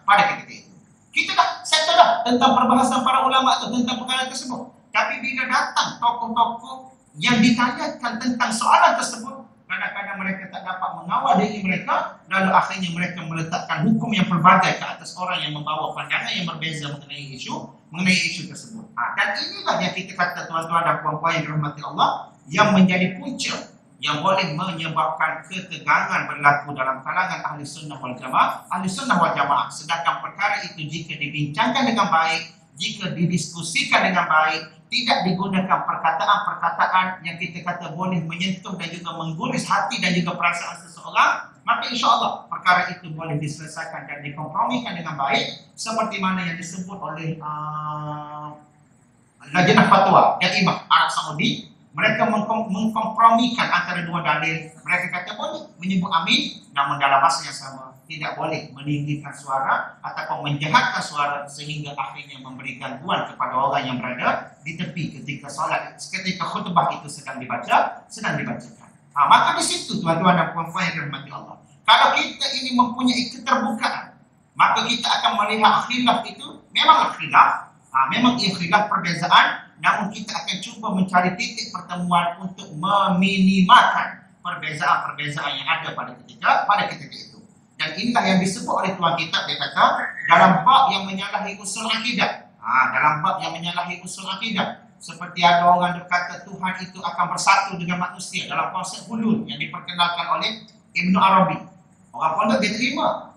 itu. Kita dah settle dah tentang perbahasan para ulama itu tentang perkara tersebut. Tapi bila datang tokoh-tokoh yang ditanyakan tentang soalan tersebut, kadang-kadang mereka tak dapat mengawal diri mereka, lalu akhirnya mereka meletakkan hukum yang pelbagai ke atas orang yang membawa pandangan yang berbeza mengenai isu tersebut. Dan inilah yang kita kata tuan-tuan dan puan-puan yang dirahmati Allah, yang menjadi punca yang boleh menyebabkan ketegangan berlaku dalam kalangan ahli sunnah wal jamaah. Sedangkan perkara itu jika dibincangkan dengan baik, jika didiskusikan dengan baik, tidak digunakan perkataan-perkataan yang kita kata boleh menyentuh dan juga mengguris hati dan juga perasaan seseorang, maka insya-Allah perkara itu boleh diselesaikan dan dikompromikan dengan baik, seperti mana yang disebut oleh Lajnah Fatwa dan Imam Arab Saudi. Mereka mengkompromikan antara dua dalil. Mereka kata boleh menyebut amin, namun dalam masa yang sama tidak boleh meninggikan suara ataupun menjahatkan suara sehingga akhirnya memberi gangguan kepada orang yang berada di tepi ketika khutbah itu sedang dibacakan. Maka di situ tuan-tuan dan puan-puan yang dirahmati Allah, Kalau kita ini mempunyai keterbukaan, maka kita akan melihat khilaf itu memanglah khilaf, memang ia khilaf perbezaan, namun kita akan cuba mencari titik pertemuan untuk meminimalkan perbezaan-perbezaan yang ada pada ketika itu. Dan inilah yang disebut oleh tuan kita, dia kata dalam bab yang menyalahi usul akidah. Dalam bab yang menyalahi usul akidah, seperti ada orang berkata Tuhan itu akan bersatu dengan manusia dalam konsep hulul yang diperkenalkan oleh Ibnu Arabi. Orang pondok dia terima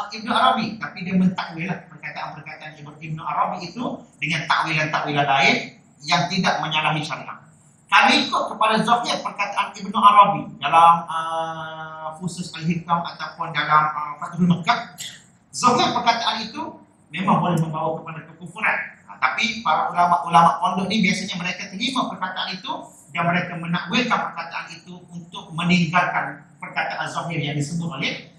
Ibnu Arabi, tapi dia mentakwil perkataan-perkataan Ibnu Arabi itu dengan takwilan-takwilan lain yang tidak menyalahi syariat. Kalau ikut kepada zahir perkataan Ibnu Arabi dalam Fusus Al-Hikam ataupun dalam Fathul Makkah, zahir perkataan itu memang boleh membawa kepada kekufuran. Tapi para ulama-ulama pondok ni biasanya mereka terima perkataan itu dan mereka menakwilkan perkataan itu untuk meninggalkan perkataan zahir yang disebut oleh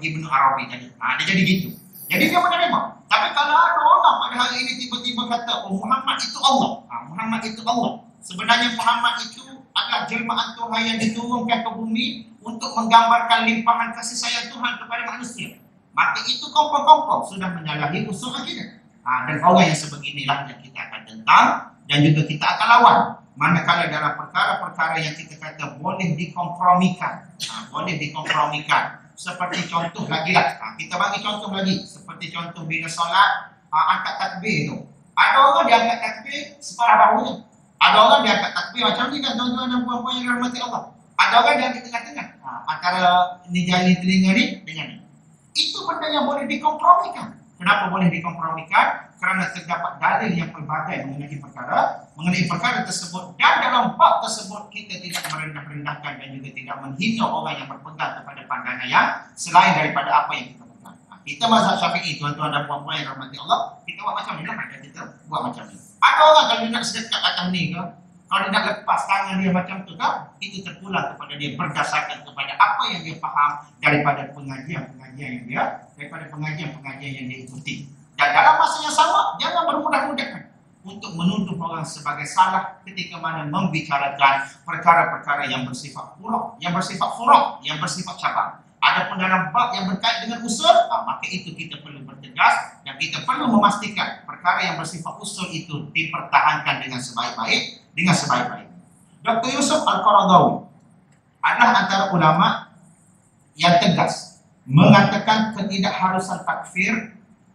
Ibnu Arabi tadi. Dia jadi gitu. Jadi dia menerima. Tapi kalau ada orang pada hari ini tiba-tiba kata, oh Muhammad itu Allah. Muhammad itu Allah. Sebenarnya Muhammad itu adalah jelmaan Tuhan yang diturunkan ke bumi untuk menggambarkan limpahan kasih sayang Tuhan kepada manusia. Maka itu kompong-kompong sudah menyalahi usul akidah. Dan orang yang sebeginilah yang kita akan tentang dan juga kita akan lawan. Manakala dalam perkara-perkara yang kita kata boleh dikompromikan, seperti contoh lagi lah, kita bagi contoh lagi, seperti contoh bila solat angkat takbir tu. Ada orang dia angkat takbir separuh bahunya, ada orang dia angkat takbir macam ni kan, tuan-tuan dan puan-puan yang dirahmati Allah. Ada orang dia angkat tengah-tengah, antara ni jari telinga ni dengan ni. Itu benda yang boleh dikompromikan. Kenapa boleh dikompromikan? Kerana terdapat dalil yang pelbagai mengenai perkara tersebut, dan dalam bab tersebut kita tidak merendah-rendahkan dan juga tidak menghina orang yang berpegang kepada pandangan yang selain daripada apa yang kita pegang. Kita mazhab Syafi'i, tuan-tuan dan puan-puan yang dirahmati Allah, kita buat macam ni lah, kita buat macam ni. Ada orang kalau dia nak sedekat atas ni ke, kalau dia nak lepas tangan dia macam tu ke, itu terpulang kepada dia berdasarkan kepada apa yang dia faham daripada pengajian-pengajian yang dia ikuti. Dan dalam masa yang sama, jangan bermudah-mudahan untuk menuduh orang sebagai salah ketika mana membicarakan perkara-perkara yang bersifat furuk, yang bersifat cabang. Adapun dalam bab yang berkait dengan usul, maka itu kita perlu bertegas dan kita perlu memastikan perkara yang bersifat usul itu dipertahankan dengan sebaik-baik. Dr. Yusuf Al-Qaradawi adalah antara ulama yang tegas mengatakan ketidakharusan takfir,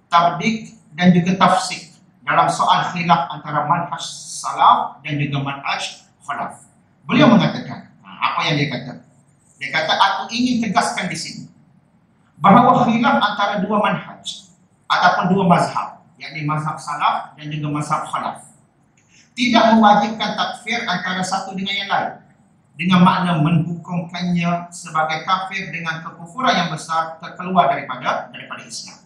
tabdik dan juga tafsik dalam soal khilaf antara manhaj salaf dan juga manhaj khalaf. Beliau mengatakan, apa yang dia kata? Dia kata, aku ingin tegaskan di sini bahawa khilaf antara dua manhaj ataupun dua mazhab, yakni mazhab salaf dan juga mazhab khalaf, tidak mewajibkan takfir antara satu dengan yang lain, dengan makna menghukumkannya sebagai kafir dengan kekufuran yang besar terkeluar daripada Islam.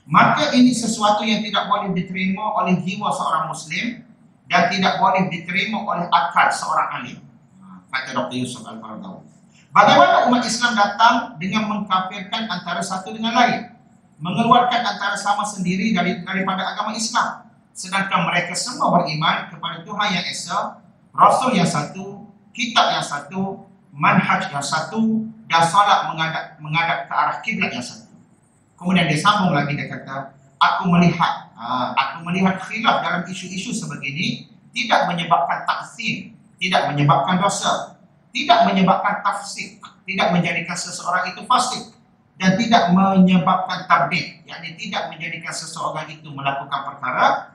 Maka ini sesuatu yang tidak boleh diterima oleh jiwa seorang Muslim dan tidak boleh diterima oleh akal seorang alim, kata Dr. Yusuf Al-Qaradawi. Bagaimana umat Islam datang dengan mengkafirkan antara satu dengan lain, mengeluarkan antara sama sendiri daripada agama Islam, sedangkan mereka semua beriman kepada Tuhan yang Esa, Rasul yang satu, kitab yang satu, manhaj yang satu, dan salat menghadap ke arah kiblat yang satu. Kemudian dia sambung lagi, dia kata, aku melihat khilaf dalam isu-isu sebegini tidak menyebabkan taksim, tidak menyebabkan dosa, tidak menyebabkan tafsik, tidak menjadikan seseorang itu fasik, dan tidak menyebabkan tabdik, yakni tidak menjadikan seseorang itu melakukan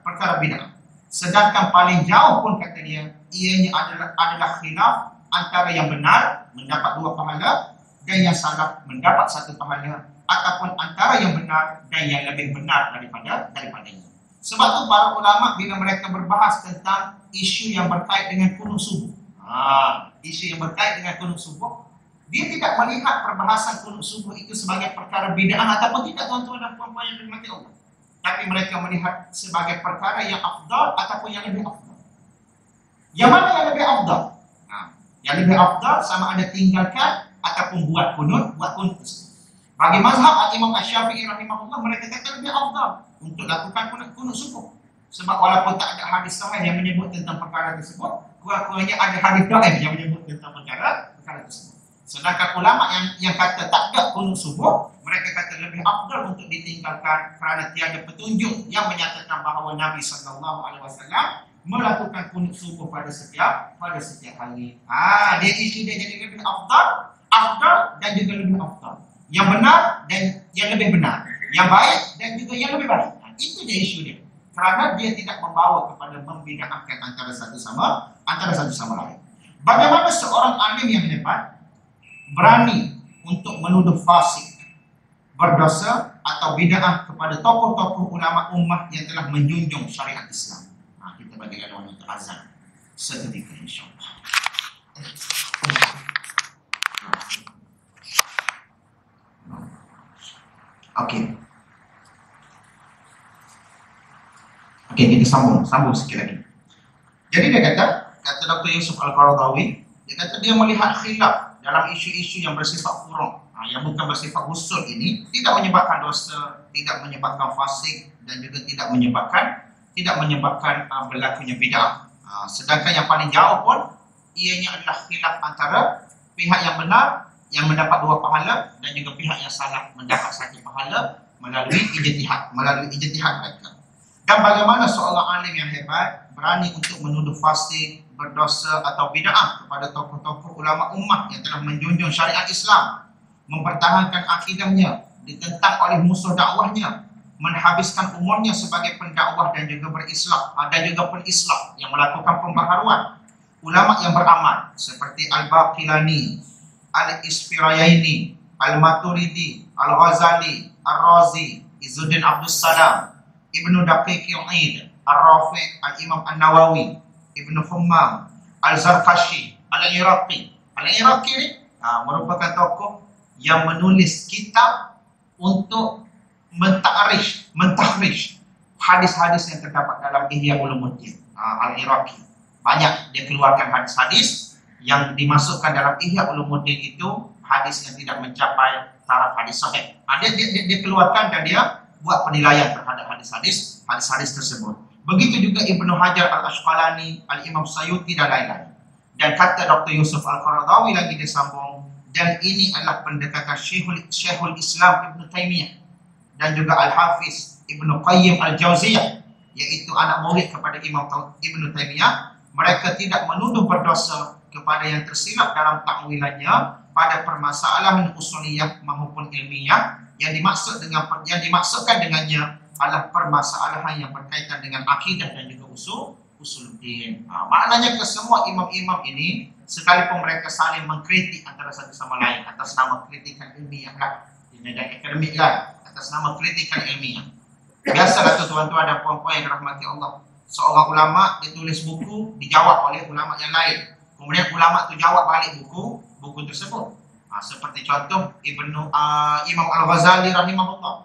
perkara bid'ah. Sedangkan paling jauh pun, kata dia, ianya adalah khilaf antara yang benar mendapat 2 pahala dan yang salah mendapat 1 pahala, ataupun antara yang benar dan yang lebih benar daripadanya. Sebab tu para ulama bila mereka berbahas tentang isu yang berkait dengan kunut subuh, dia tidak melihat perbahasan kunut subuh itu sebagai perkara bid'ah ataupun tidak, tuan-tuan dan puan-puan yang dirahmati Allah. Tapi mereka melihat sebagai perkara yang afdal ataupun yang lebih afdal. Yang mana yang lebih afdal? Yang lebih afdal sama ada tinggalkan ataupun buat kunut tersebut. Bagi mazhab Imam Asy-Syafi'i rahimahullah, mereka kata lebih afdal untuk lakukan kunut subuh. Sebab walaupun tak ada hadis sahih yang menyebut tentang perkara tersebut, kurang-kurangnya ada hadis dhaif yang menyebut tentang perkara tersebut. Sedangkan ulama yang kata tak ada kunut subuh, mereka kata lebih afdal untuk ditinggalkan kerana tiada petunjuk yang menyatakan bahawa Nabi SAW melakukan kunut subuh pada setiap hari. Dia isu dia jadi lebih afdal dan juga lebih afdal. Yang benar dan yang lebih benar, yang baik dan juga yang lebih baik. Itu dia isu dia. Kerana dia tidak membawa kepada membida'ahkan antara satu sama lain. Bagaimana seorang alim yang hebat berani untuk menuduh fasik, berdosa atau bid'ah kepada tokoh-tokoh ulama ummah yang telah menjunjung syariat Islam? Kita bagi aduan untuk azan seketika insyaAllah. Okey, kita sambung sikit lagi. Jadi dia kata Dr. Yusuf Al-Qaradawi, dia kata dia melihat khilaf dalam isu-isu yang bersifat furu', yang bukan bersifat usul ini tidak menyebabkan dosa, tidak menyebabkan fasik dan juga tidak menyebabkan berlakunya bid'ah. Sedangkan yang paling jauh pun ianya adalah khilaf antara pihak yang benar yang mendapat 2 pahala dan juga pihak yang salah mendapat 1 pahala melalui ijtihad mereka. Dan bagaimana seorang alim yang hebat berani untuk menuduh fasik, berdosa atau bid'ah kepada tokoh-tokoh ulama ummah yang telah menjunjung syariat Islam, mempertahankan akidahnya ditentang oleh musuh dakwahnya, menghabiskan umurnya sebagai pendakwah dan juga berislah dan juga penislah yang melakukan pembaharuan. Ulama yang beramal seperti Al-Baqilani, Al-Isfirayaini, Al-Maturidi, Al-Ghazali, Ar-Razi, Izzuddin Abdul Salam, Ibnu Daqiq al-Aid, Ar-Rafiq, Al-Imam An-Nawawi, Ibnu Hummam, Al-Zarqashi, Al-Iraqi. Al-Iraqi ni merupakan tokoh yang menulis kitab untuk mentahrish hadis-hadis yang terdapat dalam Ihya Ulumuddin. Al-Iraqi banyak dia keluarkan hadis-hadis yang dimasukkan dalam Ihya Ulumuddin itu hadis yang tidak mencapai taraf hadis sahih. Dia keluarkan dan dia buat penilaian terhadap hadis-hadis tersebut. Begitu juga Ibnu Hajar Al-Asqalani, Al-Imam Sayuti dan lain-lain. Dan kata Dr. Yusuf Al-Qaradawi lagi disambung, dan ini adalah pendekatan Syekhul Islam Ibn Taymiyah dan juga Al-Hafiz Ibn Qayyim Al-Jauziyah, yaitu anak murid kepada Imam Ibn Taymiyah. Mereka tidak menuduh berdosa kepada yang tersilap dalam takwilannya pada permasalahan usuliyah maupun ilmiah. Yang dimaksudkan dengannya adalah permasalahan yang berkaitan dengan akidah dan juga usuluddin. Maknanya kesemua imam-imam ini sekalipun mereka saling mengkritik antara satu sama lain atas nama kritikan ilmiah lah, dan akademik lah, atas nama kritikan ilmiah. Biasalah tuan-tuan dan puan-puan yang dirahmati Allah. Seorang ulama ditulis buku, dijawab oleh ulama yang lain. Kemudian ulama tu jawab balik buku tersebut. Seperti contoh Imam Al-Ghazali rahimahullah,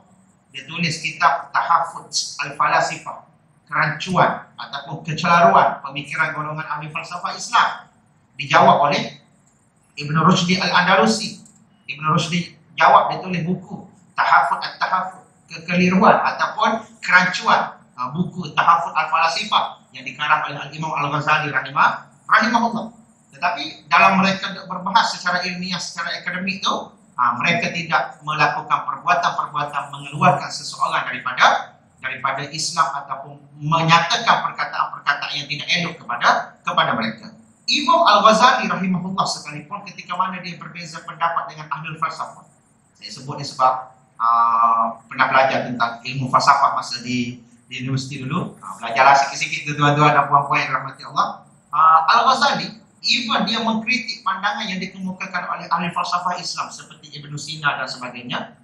dia tulis kitab Tahaffuz Al-Falasifah, kerancuan ataupun kecelaruan pemikiran golongan ahli falsafah Islam. Dijawab oleh Ibn Rushdi Al-Andalusi. Ibn Rushdi jawab, dia tulis buku Tahaffuz At-Tahaffuz, kekeliruan ataupun kerancuan, buku Tahaffuz Al-Falasifah yang dikarang oleh Imam Al-Ghazali rahimahullah. Tetapi dalam mereka berbahas secara ilmiah, secara akademik itu, mereka tidak melakukan perbuatan-perbuatan mengeluarkan seseorang daripada Islam ataupun menyatakan perkataan-perkataan yang tidak elok kepada mereka. Imam Al-Ghazali rahimahullah sekalipun ketika mana dia berbeza pendapat dengan ahli falsafah. Saya sebut ni sebab pernah belajar tentang ilmu falsafah masa di universiti dulu. Belajarlah sikit-sikit tuan-tuan dan puan-puan yang dirahmati Allah. Al-Ghazali even dia mengkritik pandangan yang dikemukakan oleh ahli falsafah Islam seperti Ibn Sina dan sebagainya.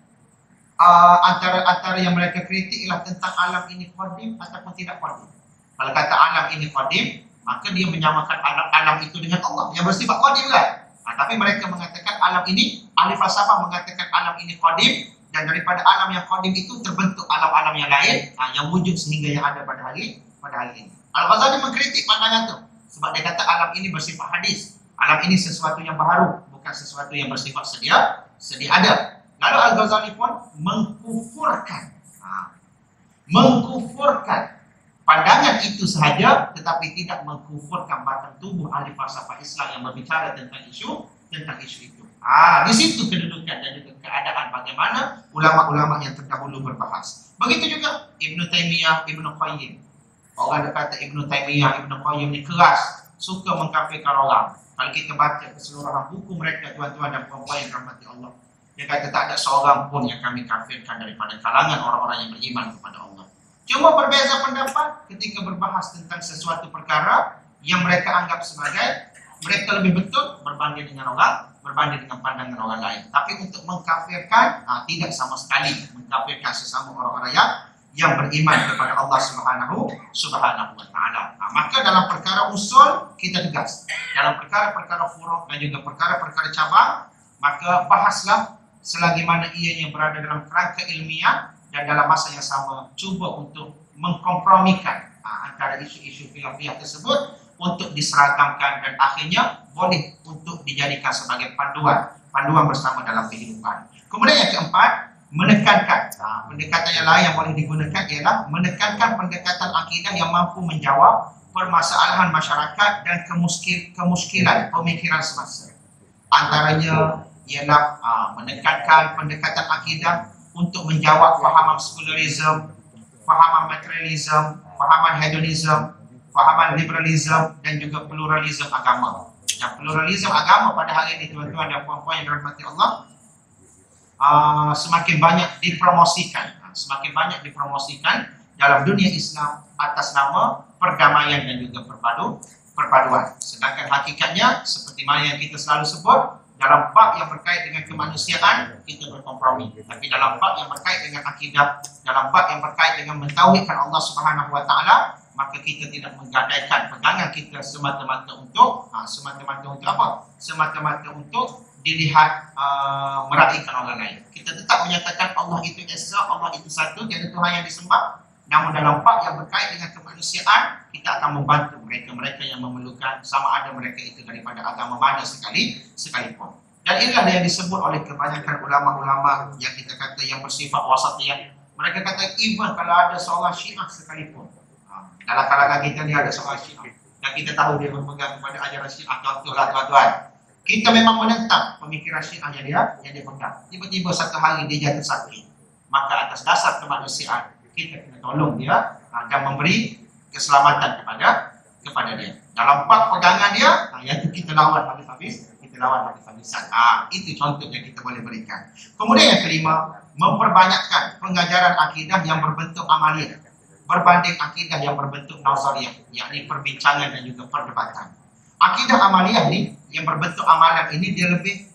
Antara yang mereka kritik ialah tentang alam ini qadim ataupun tidak qadim. Kalau kata alam ini qadim, maka dia menyamakan alam itu dengan Allah yang bersifat qadim lah. Tapi mereka mengatakan alam ini, ahli falsafah mengatakan alam ini qadim, dan daripada alam yang qadim itu terbentuk alam-alam yang lain yang wujud sehingga yang ada pada hari ini. Al-Ghazali mengkritik pandangan itu sebab dia kata alam ini bersifat hadis. Alam ini sesuatu yang baru, bukan sesuatu yang bersifat sedia ada. Lalu Al-Ghazali pun mengkufurkan pandangan itu sahaja, tetapi tidak mengkufurkan batang tubuh ahli falsafah Islam yang berbicara tentang isu itu. Di situ kedudukan dan juga keadaan bagaimana ulama-ulama yang terdahulu berbahas. Begitu juga Ibnu Taimiyah, Ibnu Qayyim. Orang kata Ibnu Taimiyah, Ibnu Qayyim ni keras, suka mengkafirkan orang. Kalau kita baca keseluruhan buku mereka, tuan-tuan dan puan-puan yang dirahmati Allah, dia kata tak ada seorang pun yang kami kafirkan daripada kalangan orang-orang yang beriman kepada Allah. Cuma berbeza pendapat ketika berbahas tentang sesuatu perkara yang mereka anggap sebagai mereka lebih betul berbanding dengan orang, berbanding dengan pandangan orang lain. Tapi untuk mengkafirkan, tidak sama sekali mengkafirkan sesama orang-orang yang beriman kepada Allah Subhanahu wa Ta'ala. Maka dalam perkara usul kita tegas. Dalam perkara-perkara furu' dan juga perkara-perkara cabang, maka bahaslah selagi mana ia yang berada dalam kerangka ilmiah dan dalam masa yang sama cuba untuk mengkompromikan antara isu-isu fiqh tersebut untuk diseragamkan dan akhirnya boleh untuk dijadikan sebagai panduan bersama dalam kehidupan. Kemudian yang keempat, menekankan. Pendekatan yang lain yang boleh digunakan ialah menekankan pendekatan akidah yang mampu menjawab permasalahan masyarakat dan kemuskilan pemikiran semasa. Antaranya ialah menekankan pendekatan akidah untuk menjawab fahaman sekularisme, fahaman materialisme, fahaman hedonisme, fahaman liberalisme dan juga pluralisme agama. Dan pluralisme agama pada hari ini, tuan-tuan dan puan-puan yang dirahmati Allah, semakin banyak dipromosikan dalam dunia Islam atas nama perdamaian dan juga perpaduan. Sedangkan hakikatnya seperti mana yang kita selalu sebut, dalam bab yang berkait dengan kemanusiaan kita berkompromi, tapi dalam bab yang berkait dengan akidah, dalam bab yang berkait dengan mentauhidkan Allah Subhanahu wa Ta'ala, maka kita tidak menggadaikan pegangan kita semata-mata untuk apa? Semata-mata untuk dilihat meraihkan orang lain. Kita tetap menyatakan Allah itu esa, Allah itu satu, tiada Tuhan yang disembah. Namun dalam bab yang berkait dengan kemanusiaan, kita akan membantu mereka-mereka yang memerlukan, sama ada mereka itu daripada agama mana sekalipun. Dan inilah yang disebut oleh kebanyakan ulama-ulama yang kita kata yang bersifat wasatiyah. Mereka kata even kalau ada seorang Syiah sekalipun, dalam kalangan kita ni ada seorang Syiah dan kita tahu dia berpegang kepada ajaran Syiah, contohlah tuan-tuan, kita memang menentang pemikiran Syiah yang dia pegang. Tiba-tiba satu hari dia jatuh sakit, maka atas dasar kemanusiaan kita kena tolong dia dan memberi keselamatan kepada dia. Dalam bab pegangan dia, iaitu kita lawan habis-habis, itu contoh yang kita boleh berikan. Kemudian yang kelima, memperbanyakkan pengajaran akidah yang berbentuk amaliyah berbanding akidah yang berbentuk nazariyah, yakni perbincangan dan juga perdebatan. Akidah amaliyah ni yang berbentuk amalan ini dia lebih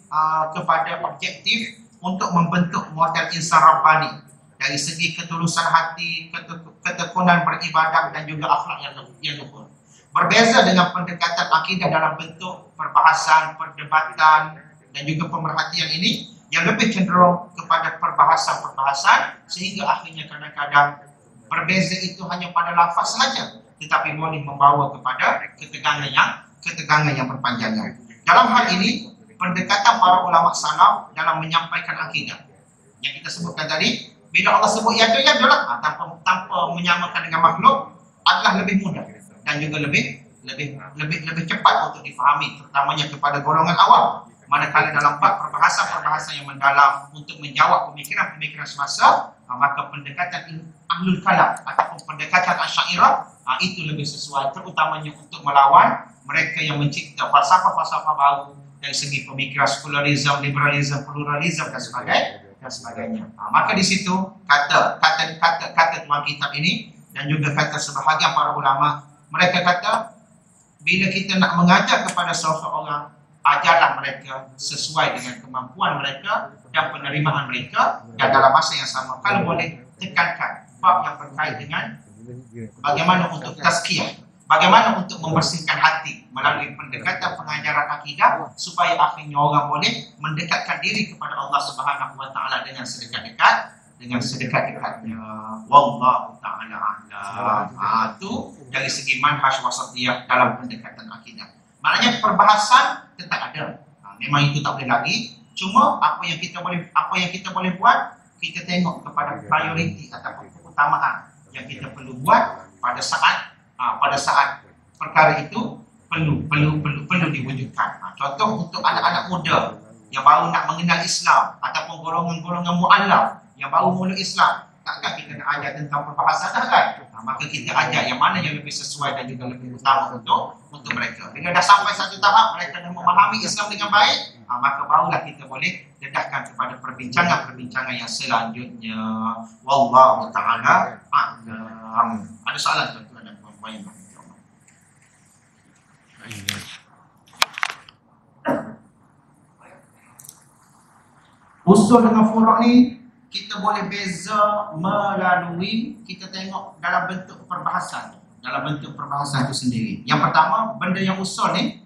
kepada objektif untuk membentuk model insan rabbani dari segi ketulusan hati, ketekunan beribadah dan juga akhlak yang luhur. Berbeza dengan pendekatan akidah dalam bentuk perbahasan, perdebatan dan juga pemerhatian ini yang lebih cenderung kepada perbahasan sehingga akhirnya kadang-kadang berbeza itu hanya pada lafaz sahaja, tetapi boleh membawa kepada ketegangan yang berpanjangan. Dalam hal ini, pendekatan para ulama salaf dalam menyampaikan akidah yang kita sebutkan tadi, bila Allah sebut yadu lah, tanpa menyamakan dengan makhluk, adalah lebih mudah dan juga lebih cepat untuk difahami, terutamanya kepada golongan awam. Manakala dalam bab perbahasan yang mendalam untuk menjawab pemikiran semasa, maka pendekatan ahlul kalam ataupun pendekatan Asy'ariyah itu lebih sesuai, terutamanya untuk melawan mereka yang mencipta falsafah baru dari segi pemikiran sekularisme, liberalisme, pluralisme dan sebagainya. Maka di situ kata tuan kitab ini dan juga kata sebahagian para ulama, mereka kata bila kita nak mengajar kepada seseorang, ajarlah mereka sesuai dengan kemampuan mereka dan penerimaan mereka, dan dalam masa yang sama kalau boleh tekankan bab yang berkait dengan bagaimana untuk tazkiyah, bagaimana untuk membersihkan hati melalui pendekatan pengajaran akidah supaya akhirnya orang boleh mendekatkan diri kepada Allah Subhanahu wa Ta'ala dengan sedekat-dekatnya. Wallahu ta'ala a'lam. Itu dari segi manhaj wasatiyah dalam pendekatan akidah. Maknanya perbahasan tetap ada. Memang itu tak boleh lagi. Cuma apa yang kita boleh buat, kita tengok kepada prioriti ataupun keutamaan yang kita perlu buat pada saat perkara itu perlu diwujudkan. Contoh untuk anak-anak muda yang baru nak mengenal Islam, ataupun golongan-golongan mu'allaf yang baru mula Islam, takkan kita nak ajar tentang perbahasan kan? Maka kita ajar yang mana yang lebih sesuai dan juga lebih utama untuk mereka. Bila dah sampai satu tahap mereka dah memahami Islam dengan baik, maka barulah kita boleh dedahkan kepada perbincangan-perbincangan yang selanjutnya. Wallahu ta'ala a'lam. Ada soalan tuan-tuan dan puan-puan yang berhormat? Usul dengan furuk ni kita boleh beza melalui kita tengok dalam bentuk perbahasan itu sendiri. Yang pertama, benda yang usul ni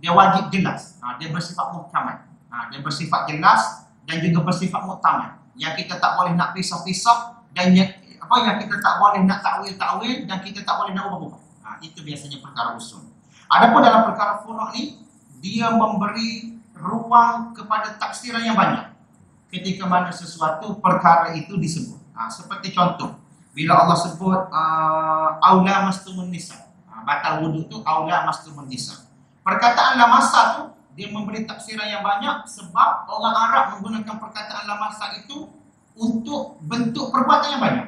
dia wajib jelas. Dia bersifat muhkamad. Dia bersifat jelas dan juga bersifat muktamad. Yang kita tak boleh nak pisah-pisah dan yang kita tak boleh nak takwil-takwil dan kita tak boleh nak ubah-ubah. Itu biasanya perkara usul. Adapun dalam perkara furu' ni, dia memberi ruang kepada tafsiran yang banyak ketika mana sesuatu perkara itu disebut. Seperti contoh, bila Allah sebut aula mastumun nisa, batal wuduk tu aula mastumun nisa. Perkataan lamasa tu dia memberi tafsiran yang banyak sebab orang Arab menggunakan perkataan lamasa itu untuk bentuk perbuatan yang banyak.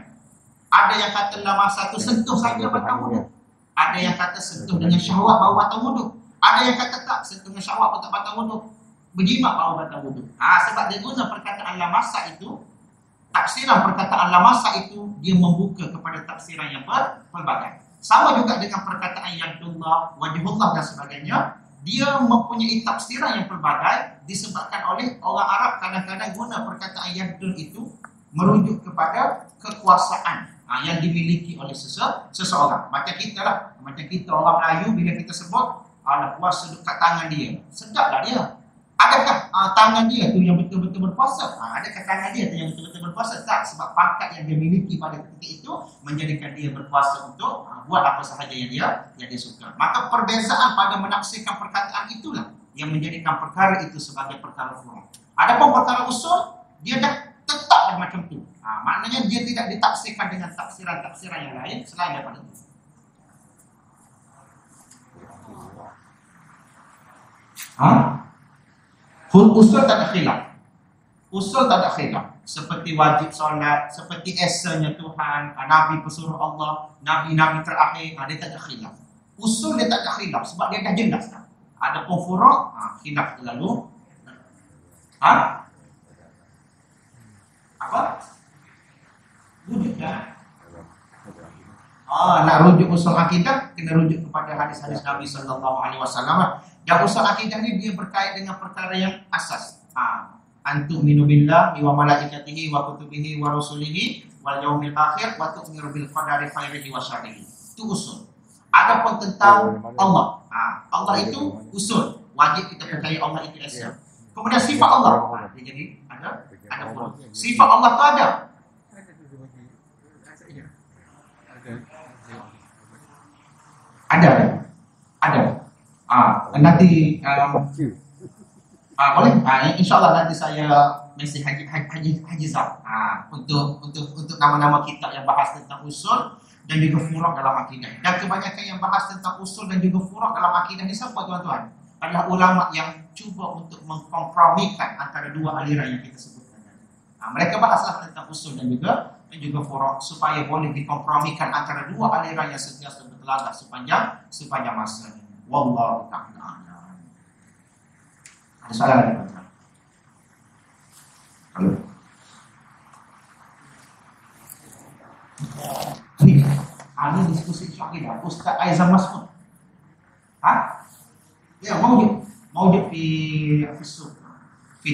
Ada yang kata lamasa tu sentuh saja batal wuduk. Ada yang kata sentuh dengan syahwat baru batal wuduk. Ada yang kata tak, sentuh dengan syahwat pun tak batal wuduk. Berjimat baru batal wuduk. Sebab dia guna perkataan lamasa itu, tafsiran perkataan lamasa itu dia membuka kepada tafsiran yang berbagai. Sama juga dengan perkataan yadullah, wajhullah dan sebagainya, dia mempunyai tafsiran yang pelbagai disebabkan oleh orang Arab kadang-kadang guna perkataan yadul itu merujuk kepada kekuasaan yang dimiliki oleh seseorang. Macam kita lah, macam kita orang Melayu bila kita sebut kuasa dekat tangan dia, sedaplah dia. Adakah tangan dia tu yang betul-betul berkuasa? Adakah tangan dia tu yang betul-betul berkuasa? Tak, sebab pangkat yang dia miliki pada ketika itu menjadikan dia berkuasa untuk buat apa sahaja yang dia suka. Maka perbezaan pada menafsirkan perkataan itulah yang menjadikan perkara itu sebagai perkara furu'. Adapun perkara usul, dia dah tetap macam tu. Maknanya dia tidak ditafsirkan dengan tafsiran-tafsiran yang lain selain daripada itu. Usul tak ada khilaf. Usul tak ada khilaf. Seperti wajib solat, seperti esanya Tuhan, Nabi pesuruh Allah, Nabi-Nabi terakhir, dia tak ada khilaf. Usul dia tak ada khilaf sebab dia dah jelas dah. Ada pun furu', khilaf terlalu. Apa? Rujuk dah. Nak rujuk usul akidah, kena rujuk kepada hadis-hadis Nabi SAW. Dan usul akidah ni dia berkait dengan perkara yang asas. Antu'minu billahi wa malaikatihi wa kutubihi wa rusulihi wal yaumil akhir wa tu'minu bil qadari khairihi wa syarrihi. Itu usul. Adapun tentang Allah, Allah itu usul. Wajib kita percaya Allah itu esa. Kemudian sifat Allah, dia jadi ada pun. Sifat Allah tu ada. Ada. Nanti boleh? InsyaAllah nanti saya mesej Haji Zab untuk nama-nama kitab yang bahas tentang usul dan juga furu' dalam akidah. Dan kebanyakan yang bahas tentang usul dan juga furu' dalam akidah ni siapa tuan-tuan? Adalah ulama yang cuba untuk mengkompromikan antara dua aliran yang kita sebutkan. Mereka bahaslah tentang usul dan juga furu' supaya boleh dikompromikan antara dua aliran yang sentiasa bertelaga sepanjang masa. Wallahu ta'ala. Ada soalan lagi tuan-tuan? Halo. Ini diskusi akidah Ustaz Aizam Mas'ud. Ya, mau di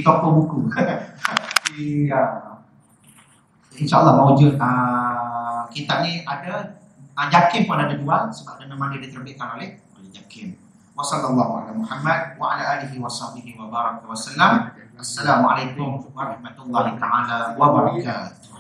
toko buku. InsyaAllah mawujud kitab ni ada Jakim pun ada jual sebab ada nama dia diterbitkan oleh Jakim. Wassallallahu ala Muhammad wa ala alihi wa sahbihi wa baraka wa sallam. Assalamualaikum warahmatullahi taala wabarakatuh.